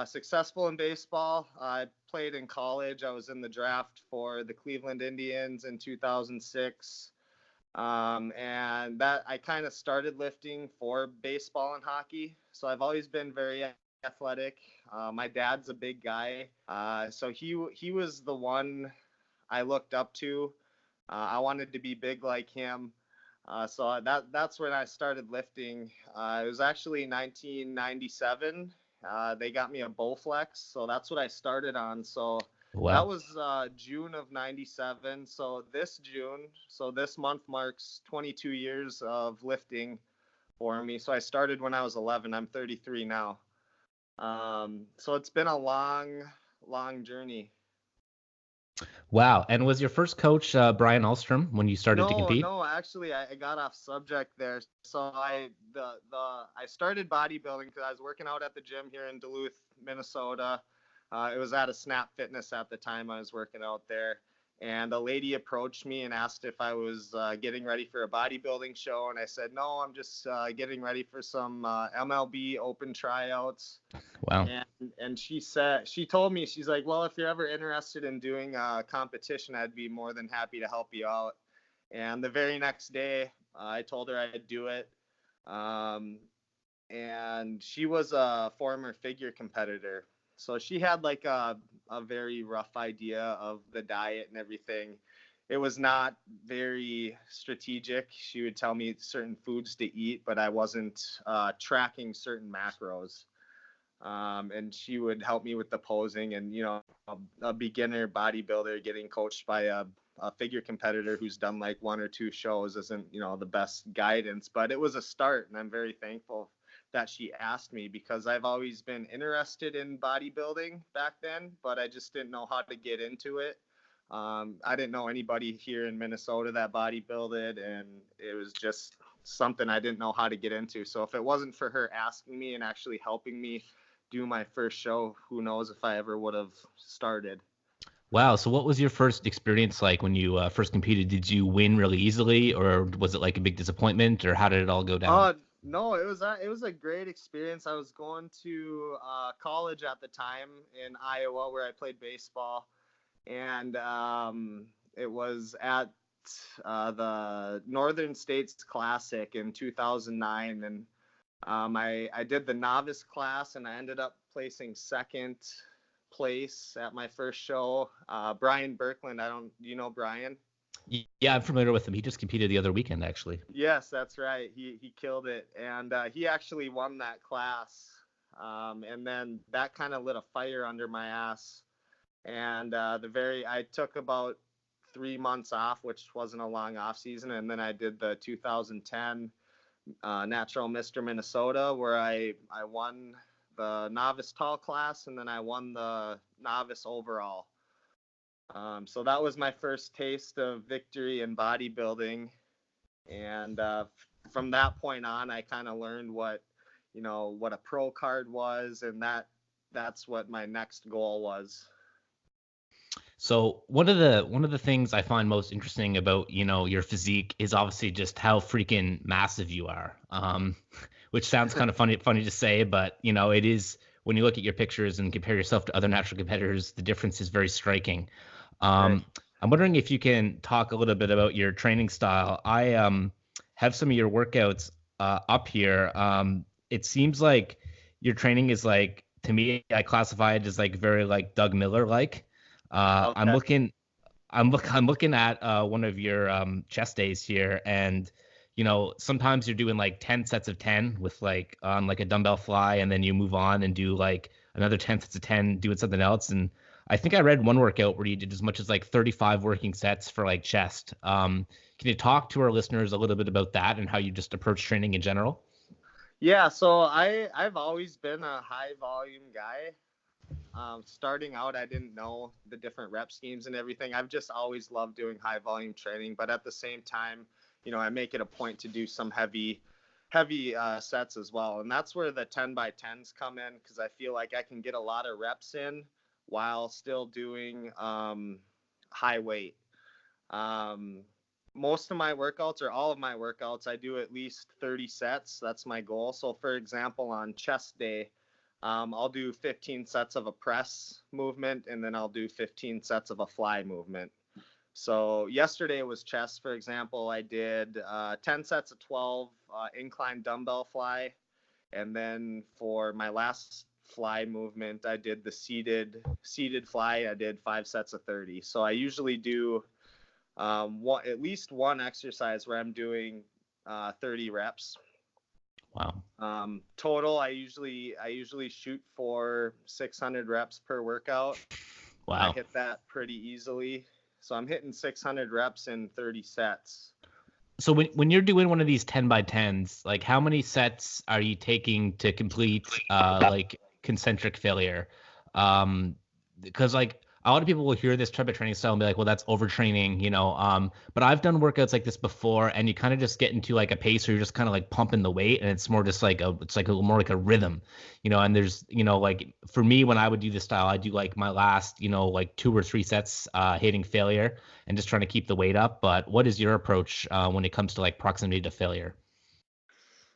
successful in baseball. I played in college. I was in the draft for the Cleveland Indians in 2006. And that I kind of started lifting for baseball and hockey. So I've always been very athletic. My dad's a big guy. So he was the one I looked up to. I wanted to be big like him. So that's when I started lifting. It was actually 1997. They got me a Bowflex, so that's what I started on. So wow. That was June of 97. So this month marks 22 years of lifting for me. So I started when I was 11. I'm 33 now. So it's been a long journey. Wow. And was your first coach Brian Alstrom when you started to No, compete? no, actually, I got off subject there. So I started bodybuilding because I was working out at the gym here in Duluth, Minnesota. It was at a Snap Fitness at the time I was working out there, and a lady approached me and asked if I was getting ready for a bodybuilding show, and I said no, I'm just getting ready for some MLB open tryouts. Wow. And she told me, she's like, well, if you're ever interested in doing a competition, I'd be more than happy to help you out. And the very next day, I told her I'd do it. And she was a former figure competitor, so she had like a very rough idea of the diet and everything. It was not very strategic. She would tell me certain foods to eat, but I wasn't tracking certain macros. And she would help me with the posing, and a beginner bodybuilder getting coached by a figure competitor who's done like one or two shows isn't the best guidance, but it was a start, and I'm very thankful that she asked me, because I've always been interested in bodybuilding back then, but I just didn't know how to get into it. I didn't know anybody here in Minnesota that bodybuilded, and it was just something I didn't know how to get into. So if it wasn't for her asking me and actually helping me do my first show, who knows if I ever would have started. Wow. So what was your first experience like when you first competed? Did you win really easily, or was it like a big disappointment, or how did it all go down? No, it was a great experience. I was going to college at the time in Iowa, where I played baseball, and it was at the Northern States Classic in 2009, and I did the novice class, and I ended up placing second place at my first show. Brian Birkland, do you know Brian? Yeah, I'm familiar with him. He just competed the other weekend, actually. Yes, that's right. He killed it, and he actually won that class. And then that kind of lit a fire under my ass. And I took about 3 months off, which wasn't a long off season, and then I did the 2010 Natural Mr. Minnesota, where I won the novice tall class, and then I won the novice overall. So that was my first taste of victory in bodybuilding, and from that point on, I kind of learned what a pro card was, and that's what my next goal was. So one of the things I find most interesting about your physique is obviously just how freaking massive you are. Which sounds kind of funny to say, but it is. When you look at your pictures and compare yourself to other natural competitors, the difference is very striking. Right. I'm wondering if you can talk a little bit about your training style. I have some of your workouts up here. It seems like your training is like, to me, I classify it as like very like Doug Miller like. I'm Okay. looking at one of your chest days here, and sometimes you're doing like 10 sets of 10 with like on like a dumbbell fly, and then you move on and do like another 10 sets of 10 doing something else. And I think I read one workout where you did as much as like 35 working sets for like chest. Can you talk to our listeners a little bit about that and how you just approach training in general? Yeah, so I've always been a high volume guy. Starting out, I didn't know the different rep schemes and everything. I've just always loved doing high volume training, but at the same time, I make it a point to do some heavy sets as well. And that's where the 10 by 10s come in, because I feel like I can get a lot of reps in while still doing high weight. Most of my workouts, or all of my workouts, I do at least 30 sets. That's my goal. So for example, on chest day, I'll do 15 sets of a press movement, and then I'll do 15 sets of a fly movement. So yesterday was chest, for example. I did 10 sets of 12 incline dumbbell fly. And then for my last fly movement, I did the seated fly. I did 5 sets of 30. So I usually do at least one exercise where I'm doing 30 reps. Wow. Total, I usually shoot for 600 reps per workout. Wow. I hit that pretty easily. So I'm hitting 600 reps in 30 sets. So when you're doing one of these 10 by 10s, like how many sets are you taking to complete like concentric failure? Because like a lot of people will hear this type of training style and be like, well, that's overtraining, you know. But I've done workouts like this before, and you kind of just get into like a pace where you're just kind of like pumping the weight, and it's more just like it's like a little more like a rhythm, you know. And there's, you know, like for me, when I would do this style, I do like my last, you know, like 2 or 3 sets, hitting failure and just trying to keep the weight up. But what is your approach when it comes to like proximity to failure?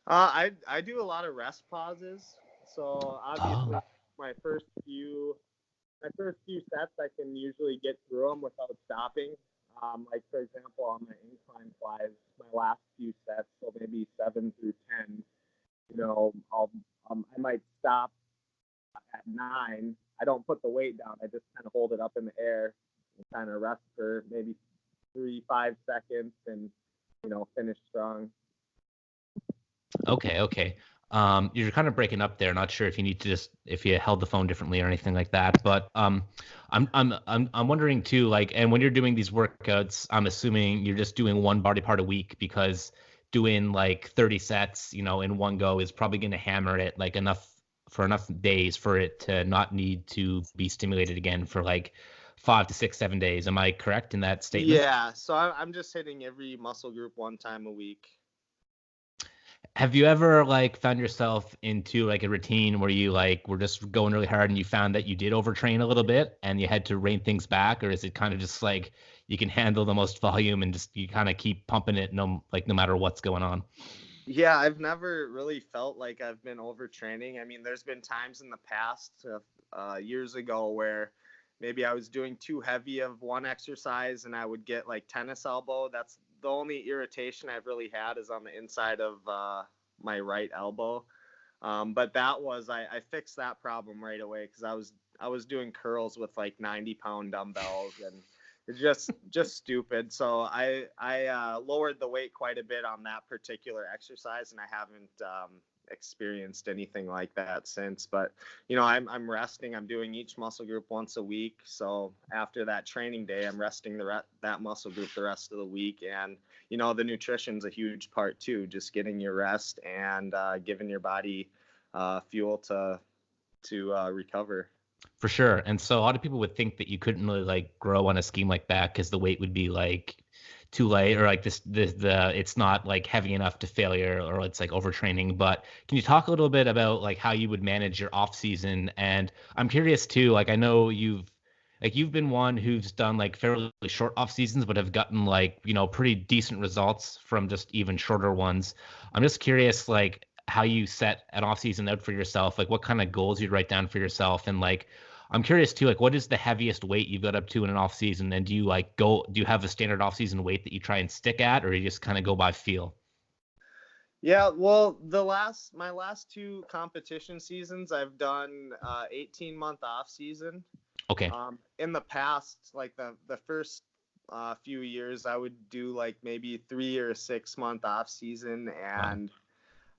I do a lot of rest pauses. So obviously, Oh, my first few my first few sets, I can usually get through them without stopping. Like for example, on my incline flies, my last few sets, so maybe 7 through 10, I might stop at 9. I don't put the weight down. I just kind of hold it up in the air and kind of rest for maybe 3-5 seconds, and finish strong. okay. You're kind of breaking up there. Not sure if you need to just if you held the phone differently or anything like that. But I'm wondering too, like, and when you're doing these workouts, I'm assuming you're just doing one body part a week because doing like 30 sets, you know, in one go is probably going to hammer it like enough days for it to not need to be stimulated again for like 5 to 6, 7 days. Am I correct in that statement? Yeah, so I'm just hitting every muscle group one time a week. Have you ever like found yourself into like a routine where you like were just going really hard and you found that you did overtrain a little bit and you had to rein things back, or is it kind of just like you can handle the most volume and just you kind of keep pumping it no matter what's going on? Yeah, I've never really felt like I've been overtraining. I mean, there's been times in the past, years ago, where maybe I was doing too heavy of one exercise and I would get like tennis elbow. That's the only irritation I've really had is on the inside of my right elbow. But I fixed that problem right away because I was doing curls with like 90-pound dumbbells, and it's just stupid. So I lowered the weight quite a bit on that particular exercise, and I haven't experienced anything like that since. But I'm resting. I'm doing each muscle group once a week. So after that training day, I'm resting that muscle group the rest of the week. And the nutrition's a huge part too. Just getting your rest and giving your body fuel to recover. For sure. And so a lot of people would think that you couldn't really like grow on a scheme like that because the weight would be like too light or like the it's not like heavy enough to failure or it's like overtraining. But can you talk a little bit about like how you would manage your off season? And I'm curious too, like I know you've been one who's done like fairly short off seasons but have gotten like, you know, pretty decent results from just even shorter ones. I'm just curious like how you set an off season out for yourself, like what kind of goals you'd write down for yourself and like I'm curious too, like what is the heaviest weight you've got up to in an off season? And do you have a standard off season weight that you try and stick at, or you just kind of go by feel? Yeah, well, my last 2 competition seasons, I've done 18-month off season. Okay. In the past, like the first few years, I would do like maybe 3 or 6 month off season, Wow. and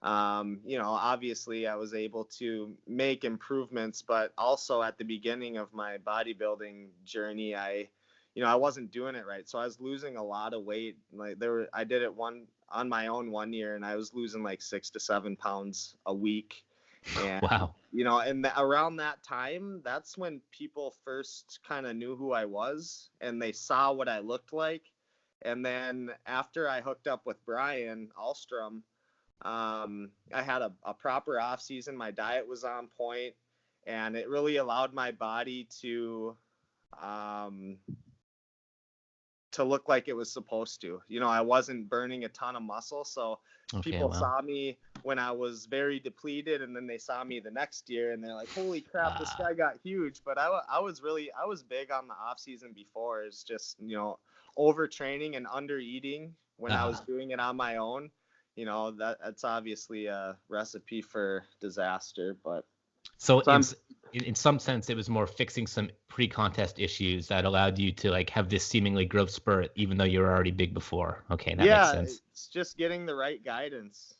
obviously I was able to make improvements, but also at the beginning of my bodybuilding journey, I wasn't doing it right. So I was losing a lot of weight. Like I did it on my own one year, and I was losing like 6 to 7 pounds a week. And, Wow. around that time, that's when people first kind of knew who I was and they saw what I looked like. And then after I hooked up with Brian Alstrom, I had a proper off season. My diet was on point, and it really allowed my body um, to look like it was supposed to. I wasn't burning a ton of muscle, so Okay. people Wow. saw me when I was very depleted, and then they saw me the next year, and they're like, "Holy crap, this Ah. guy got huge!" But I was big on the off season before. It's just overtraining and under eating when I was Ah. doing it on my own. That's obviously a recipe for disaster. But So so I'm in some sense, it was more fixing some pre-contest issues that allowed you to like have this seemingly growth spurt, even though you were already big before. Okay, that makes yeah, sense. it's just getting the right guidance.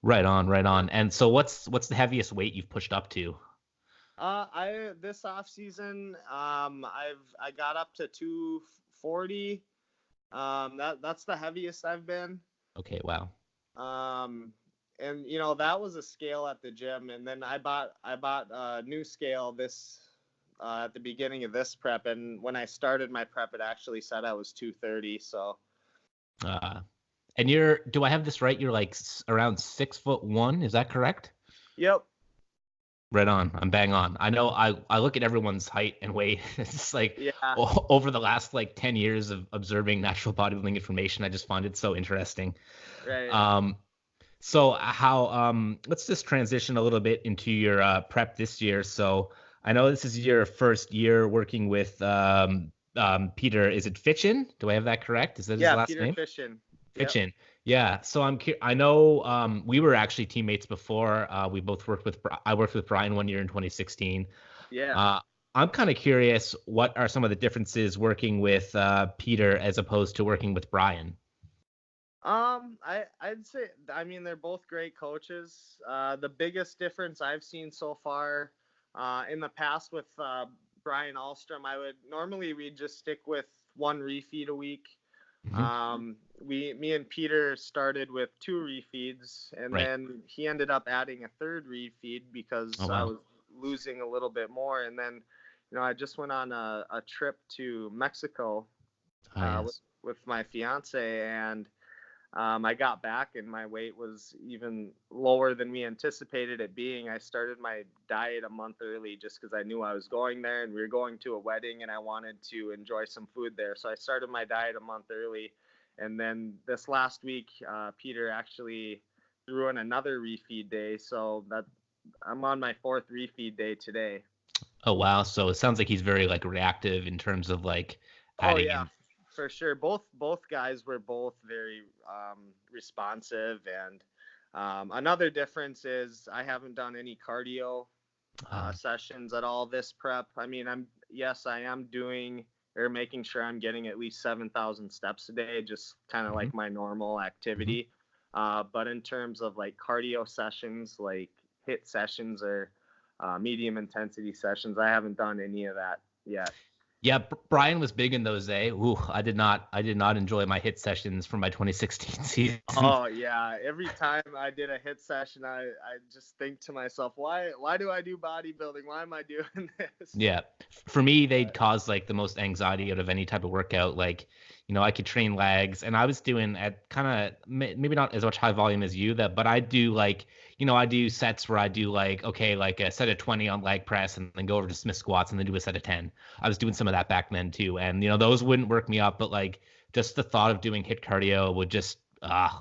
Right on, right on. And so what's the heaviest weight you've pushed up to? I this off season, I got up to 240. That's the heaviest I've been. Okay, wow. Um, and that was a scale at the gym, and then I bought a new scale at the beginning of this prep, and when I started my prep, it actually said I was 230. So. And do I have this right? You're like around 6'1", is that correct? Yep. Right on. I'm bang on. I know I look at everyone's height and weight. It's like Yeah. over the last like 10 years of observing natural bodybuilding information, I just find it so interesting. Right. So let's just transition a little bit into your prep this year. So I know this is your first year working with Peter. Is it Fitchin? Do I have that correct? Is that his last Peter name? Fitchin. Fitchin. Yeah. So I know we were actually teammates before. We both I worked with Brian one year in 2016. Yeah. I'm kind of curious, what are some of the differences working with Peter as opposed to working with Brian? I'd say, I mean, they're both great coaches. The biggest difference I've seen so far, in the past with Brian Alstrom, we'd just stick with one refeed a week. Mm-hmm. Me and Peter started with 2 refeeds, and Right. then he ended up adding a 3rd refeed because Oh, wow. I was losing a little bit more. And then, I just went on a trip to Mexico Yes. with my fiance, and I got back and my weight was even lower than we anticipated it being. I started my diet a month early just because I knew I was going there and we were going to a wedding and I wanted to enjoy some food there. So I started my diet a month early. And then this last week, Peter actually threw in another refeed day. So that I'm on my 4th refeed day today. Oh, wow. So it sounds like he's very like reactive in terms of like Oh adding yeah, in. for sure. Both guys were both very responsive, and another difference is I haven't done any cardio sessions at all this prep. I mean, I am doing or making sure I'm getting at least 7,000 steps a day, just kind of like my normal activity. But in terms of like cardio sessions, like HIIT sessions or medium intensity sessions, I haven't done any of that yet. Yeah, Brian was big in those, eh? Ooh, I did not enjoy my HIIT sessions from my 2016 season. Oh yeah, every time I did a HIIT session, I just think to myself, why do I do bodybuilding? Why am I doing this? Yeah. For me, they'd cause like the most anxiety out of any type of workout. Like, I could train legs and I was doing at kind of maybe not as much high volume as you but I do like, I do sets where I do like, okay, like a set of 20 on leg press and then go over to Smith squats and then do a set of 10. I was doing some of that back then too. And, those wouldn't work me up, but like just the thought of doing HIIT cardio would just,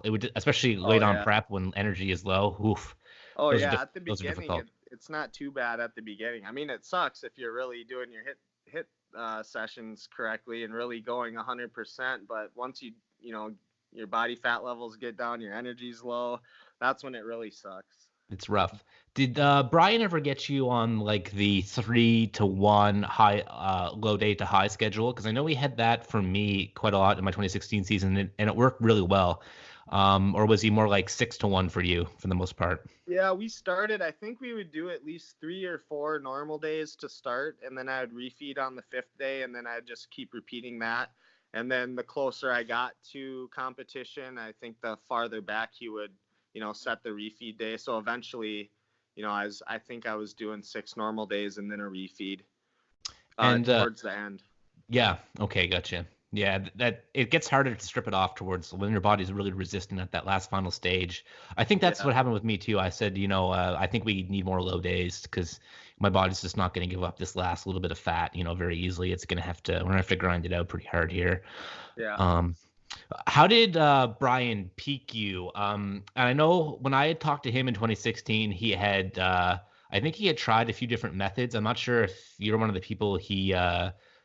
it would, especially late on prep when energy is low. Oof. Oh yeah, at the those are beginning, difficult. it's not too bad at the beginning. I mean, it sucks if you're really doing your HIIT sessions correctly and really going 100%. But once your body fat levels get down, your energy's low, that's when it really sucks. It's rough. Did Brian ever get you on like the 3-to-1 high low day to high schedule? Because I know he had that for me quite a lot in my 2016 season, and it worked really well. Or was he more like 6-to-1 for you for the most part? Yeah, we started. I think we would do at least 3 or 4 normal days to start, and then I would refeed on the 5th day, and then I'd just keep repeating that. And then the closer I got to competition, I think the farther back he would, set the refeed day. So eventually, I think I was doing 6 normal days and then a refeed towards the end. Yeah. Okay. Gotcha. Yeah, that it gets harder to strip it off towards when your body's really resistant at that last final stage. I think that's what happened with me too. I said, I think we need more low days because my body's just not going to give up this last little bit of fat, very easily. We're gonna have to grind it out pretty hard here. Yeah. How did Brian peak you? And I know when I had talked to him in 2016, he had I think he had tried a few different methods. I'm not sure if you're one of the people he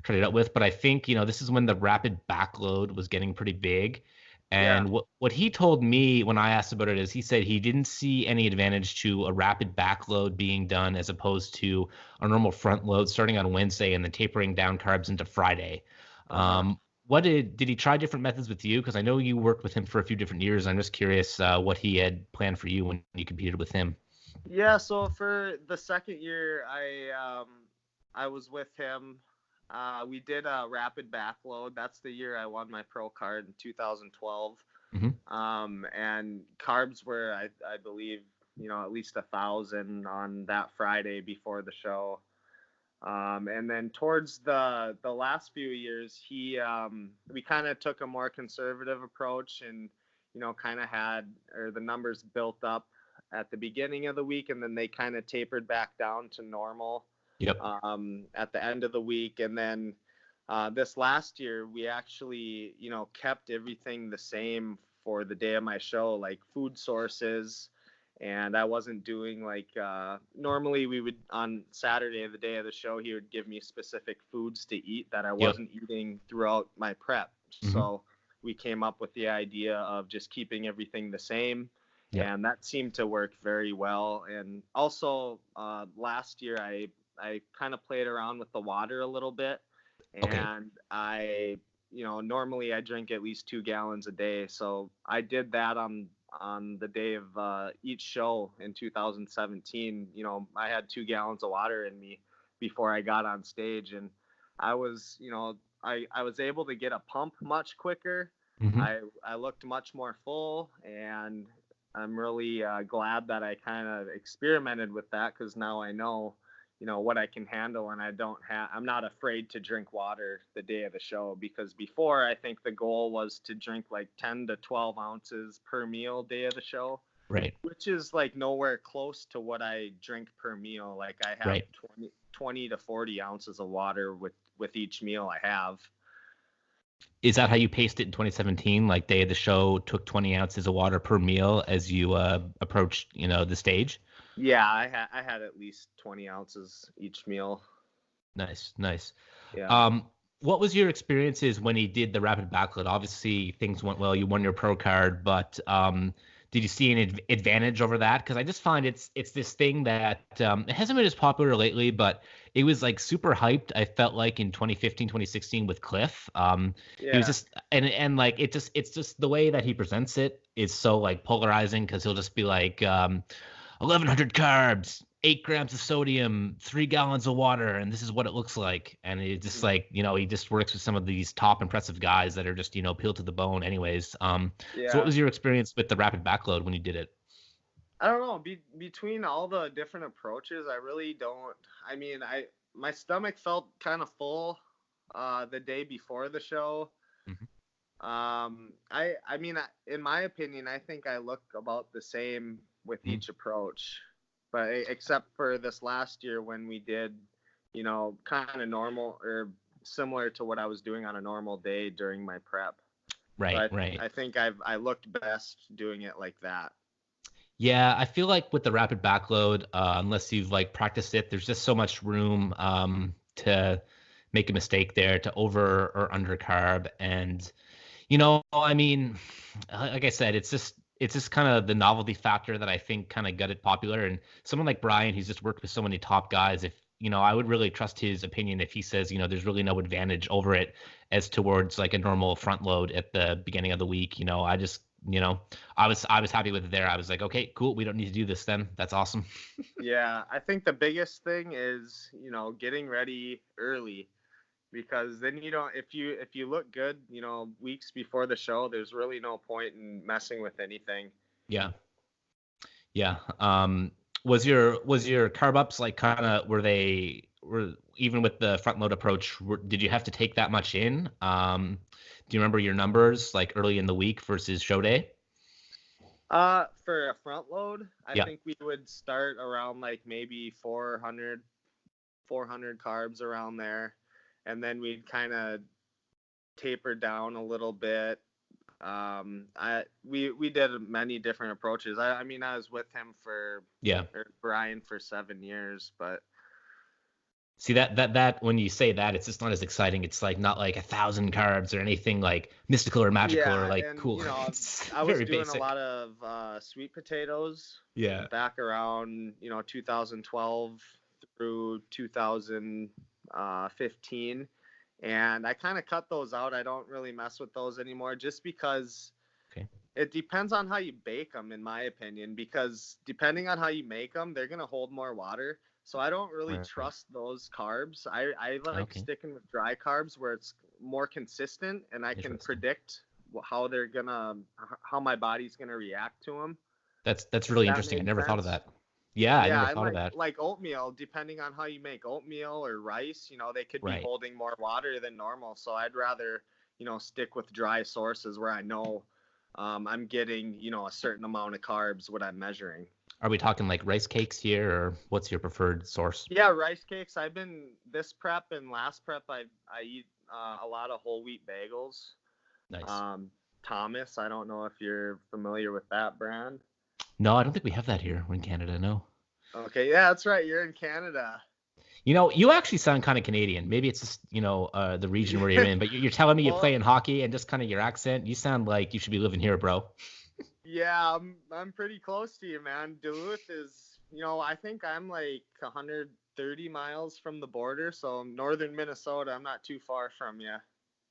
tried it out with, but I think this is when the rapid backload was getting pretty big. And what he told me when I asked about it is he said he didn't see any advantage to a rapid backload being done as opposed to a normal front load starting on Wednesday and then tapering down carbs into Friday. What did he try different methods with you? Because I know you worked with him for a few different years. I'm just curious what he had planned for you when you competed with him. Yeah, so for the second year, I was with him. We did a rapid backload. That's the year I won my pro card in 2012. And carbs were, I believe, at least 1,000 on that Friday before the show. And then towards the last few years, we kind of took a more conservative approach, and kind of had the numbers built up at the beginning of the week, and then they kind of tapered back down to normal. Yep. At the end of the week, and then this last year we actually kept everything the same for the day of my show, like food sources. And I wasn't doing like normally we would on Saturday, the day of the show, he would give me specific foods to eat that I wasn't eating throughout my prep. Mm-hmm. So we came up with the idea of just keeping everything the same. Yep. And that seemed to work very well. And also last year I kind of played around with the water a little bit. And I normally I drink at least 2 gallons a day. So I did that on the day of each show in 2017. I had 2 gallons of water in me before I got on stage, and I was I was able to get a pump much quicker. Mm-hmm. I looked much more full, and I'm really glad that I kind of experimented with that, because now I know what I can handle, and I'm not afraid to drink water the day of the show, because before I think the goal was to drink like 10 to 12 ounces per meal day of the show. Right. Which is like nowhere close to what I drink per meal. Like I have 20 to 40 ounces of water with each meal I have. Is that how you paced it in 2017? Like day of the show took 20 ounces of water per meal as you approached, the stage? Yeah, I had at least 20 ounces each meal. Nice. Yeah. What was your experiences when he did the rapid backload? Obviously, things went well. You won your pro card, but did you see an advantage over that? Because I just find it's this thing that it hasn't been as popular lately, but it was like super hyped. I felt like in 2015, 2016 with Cliff. It was just and like it's just the way that he presents it is so like polarizing, because he'll just be like 1,100 carbs, 8 grams of sodium, 3 gallons of water, and this is what it looks like. And it's just like, he just works with some of these top impressive guys that are just, peeled to the bone anyways. So what was your experience with the rapid backload when you did it? I don't know. Between all the different approaches, I really don't. I mean, my stomach felt kind of full the day before the show. Mm-hmm. I mean, in my opinion, I think I look about the same with each approach, but except for this last year when we did, kind of normal or similar to what I was doing on a normal day during my prep. Right. I think I looked best doing it like that. Yeah, I feel like with the rapid backload, unless you've like practiced it, there's just so much room to make a mistake there, to over or under carb. And, I mean, like I said, it's just kind of the novelty factor that I think kind of got it popular. And someone like Brian, who's just worked with so many top guys, if, I would really trust his opinion if he says, there's really no advantage over it as towards like a normal front load at the beginning of the week. I just, I was happy with it there. I was like, okay, cool. We don't need to do this then. That's awesome. Yeah. I think the biggest thing is, getting ready early, because then if you look good, weeks before the show, there's really no point in messing with anything. Yeah. Was your carb ups like kind of were even with the front load approach, did you have to take that much in? Do you remember your numbers like early in the week versus show day? For a front load, I think we would start around like maybe 400 carbs around there. And then we'd kind of taper down a little bit. We did many different approaches. I mean, I was with him or Brian for 7 years, but see that when you say that, it's just not as exciting. It's like not like 1,000 carbs or anything like mystical or magical or like cool. I was doing basic. A lot of sweet potatoes. Yeah. Back around 2012 through 2015, and I kind of cut those out. I don't really mess with those anymore, just because it depends on how you bake them, in my opinion, because depending on how you make them, they're going to hold more water. So I don't really trust those carbs. I like sticking with dry carbs where it's more consistent and I can predict how my body's going to react to them. That's really interesting. I never thought of that. Yeah, I Yeah, never and thought of that. like oatmeal, depending on how you make oatmeal or rice, they could be Right. holding more water than normal. So I'd rather, stick with dry sources where I know I'm getting, a certain amount of carbs what I'm measuring. Are we talking like rice cakes here, or what's your preferred source? Yeah, rice cakes. I've been this prep and last prep. I eat a lot of whole wheat bagels. Nice. Um, Thomas, I don't know if you're familiar with that brand. No, I don't think we have that here. We're in Canada, no. Okay, yeah, that's right. You're in Canada. You actually sound kind of Canadian. Maybe it's just, the region where you're in, but you're telling me you Well, play in hockey and just kind of your accent, you sound like you should be living here, bro. yeah, I'm pretty close to you, man. Duluth is, I think I'm like 130 miles from the border, so northern Minnesota. I'm not too far from you.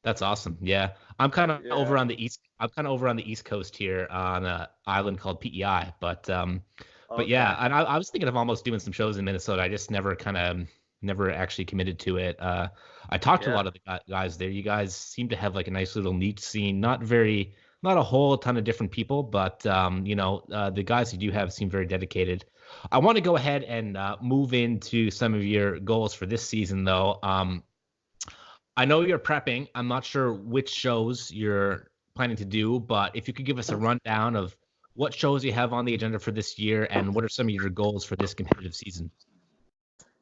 That's awesome. Yeah. I'm kind of over Yeah. on the east. I'm kind of over on the East Coast here on an island called PEI. But yeah, Okay. and I was thinking of almost doing some shows in Minnesota. I just never actually committed to it. I talked to a Yeah. lot of the guys there. You guys seem to have like a nice little niche scene. Not a whole ton of different people, but the guys you do have seem very dedicated. I want to go ahead and move into some of your goals for this season, though. I know you're prepping. I'm not sure which shows you're planning to do, but if you could give us a rundown of what shows you have on the agenda for this year and what are some of your goals for this competitive season?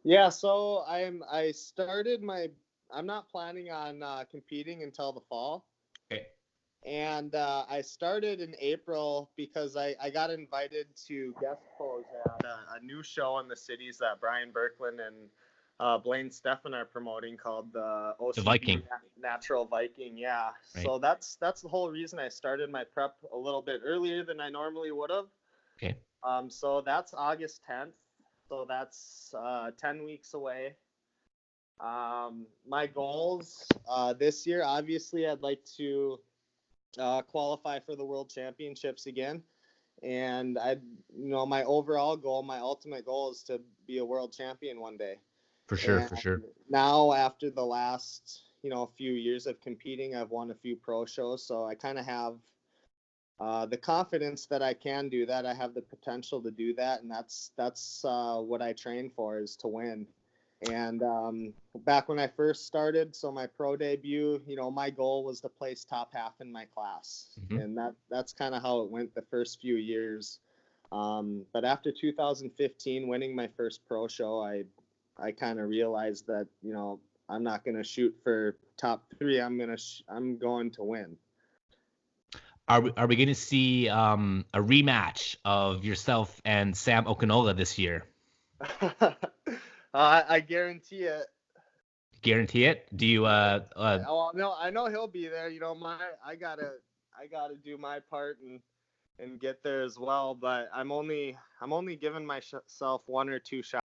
Yeah, so I'm not planning on competing until the fall. Okay. And I started in April because I got invited to guest pose at a new show in the cities that Brian Birkland and Blaine Steffen are promoting called the The OCB Viking. Natural Viking. Yeah. Right. So that's the whole reason I started my prep a little bit earlier than I normally would have. Okay. So that's August 10th. So that's 10 weeks away. My goals this year, obviously, I'd like to qualify for the World Championships again. And my overall goal, my ultimate goal is to be a world champion one day. For sure. And For sure. now after the last, few years of competing, I've won a few pro shows. So I kind of have the confidence that I can do that. I have the potential to do that. And that's what I train for, is to win. And back when I first started, so my pro debut, my goal was to place top half in my class. Mm-hmm. And that's kind of how it went the first few years. But after 2015, winning my first pro show, I kind of realized that, I'm not going to shoot for top 3. I'm going to win. Are we going to see a rematch of yourself and Sam Okinola this year? I guarantee it. Guarantee it? Do you Oh no, I know he'll be there. I gotta do my part and get there as well. But I'm only giving myself 1 or 2 shots.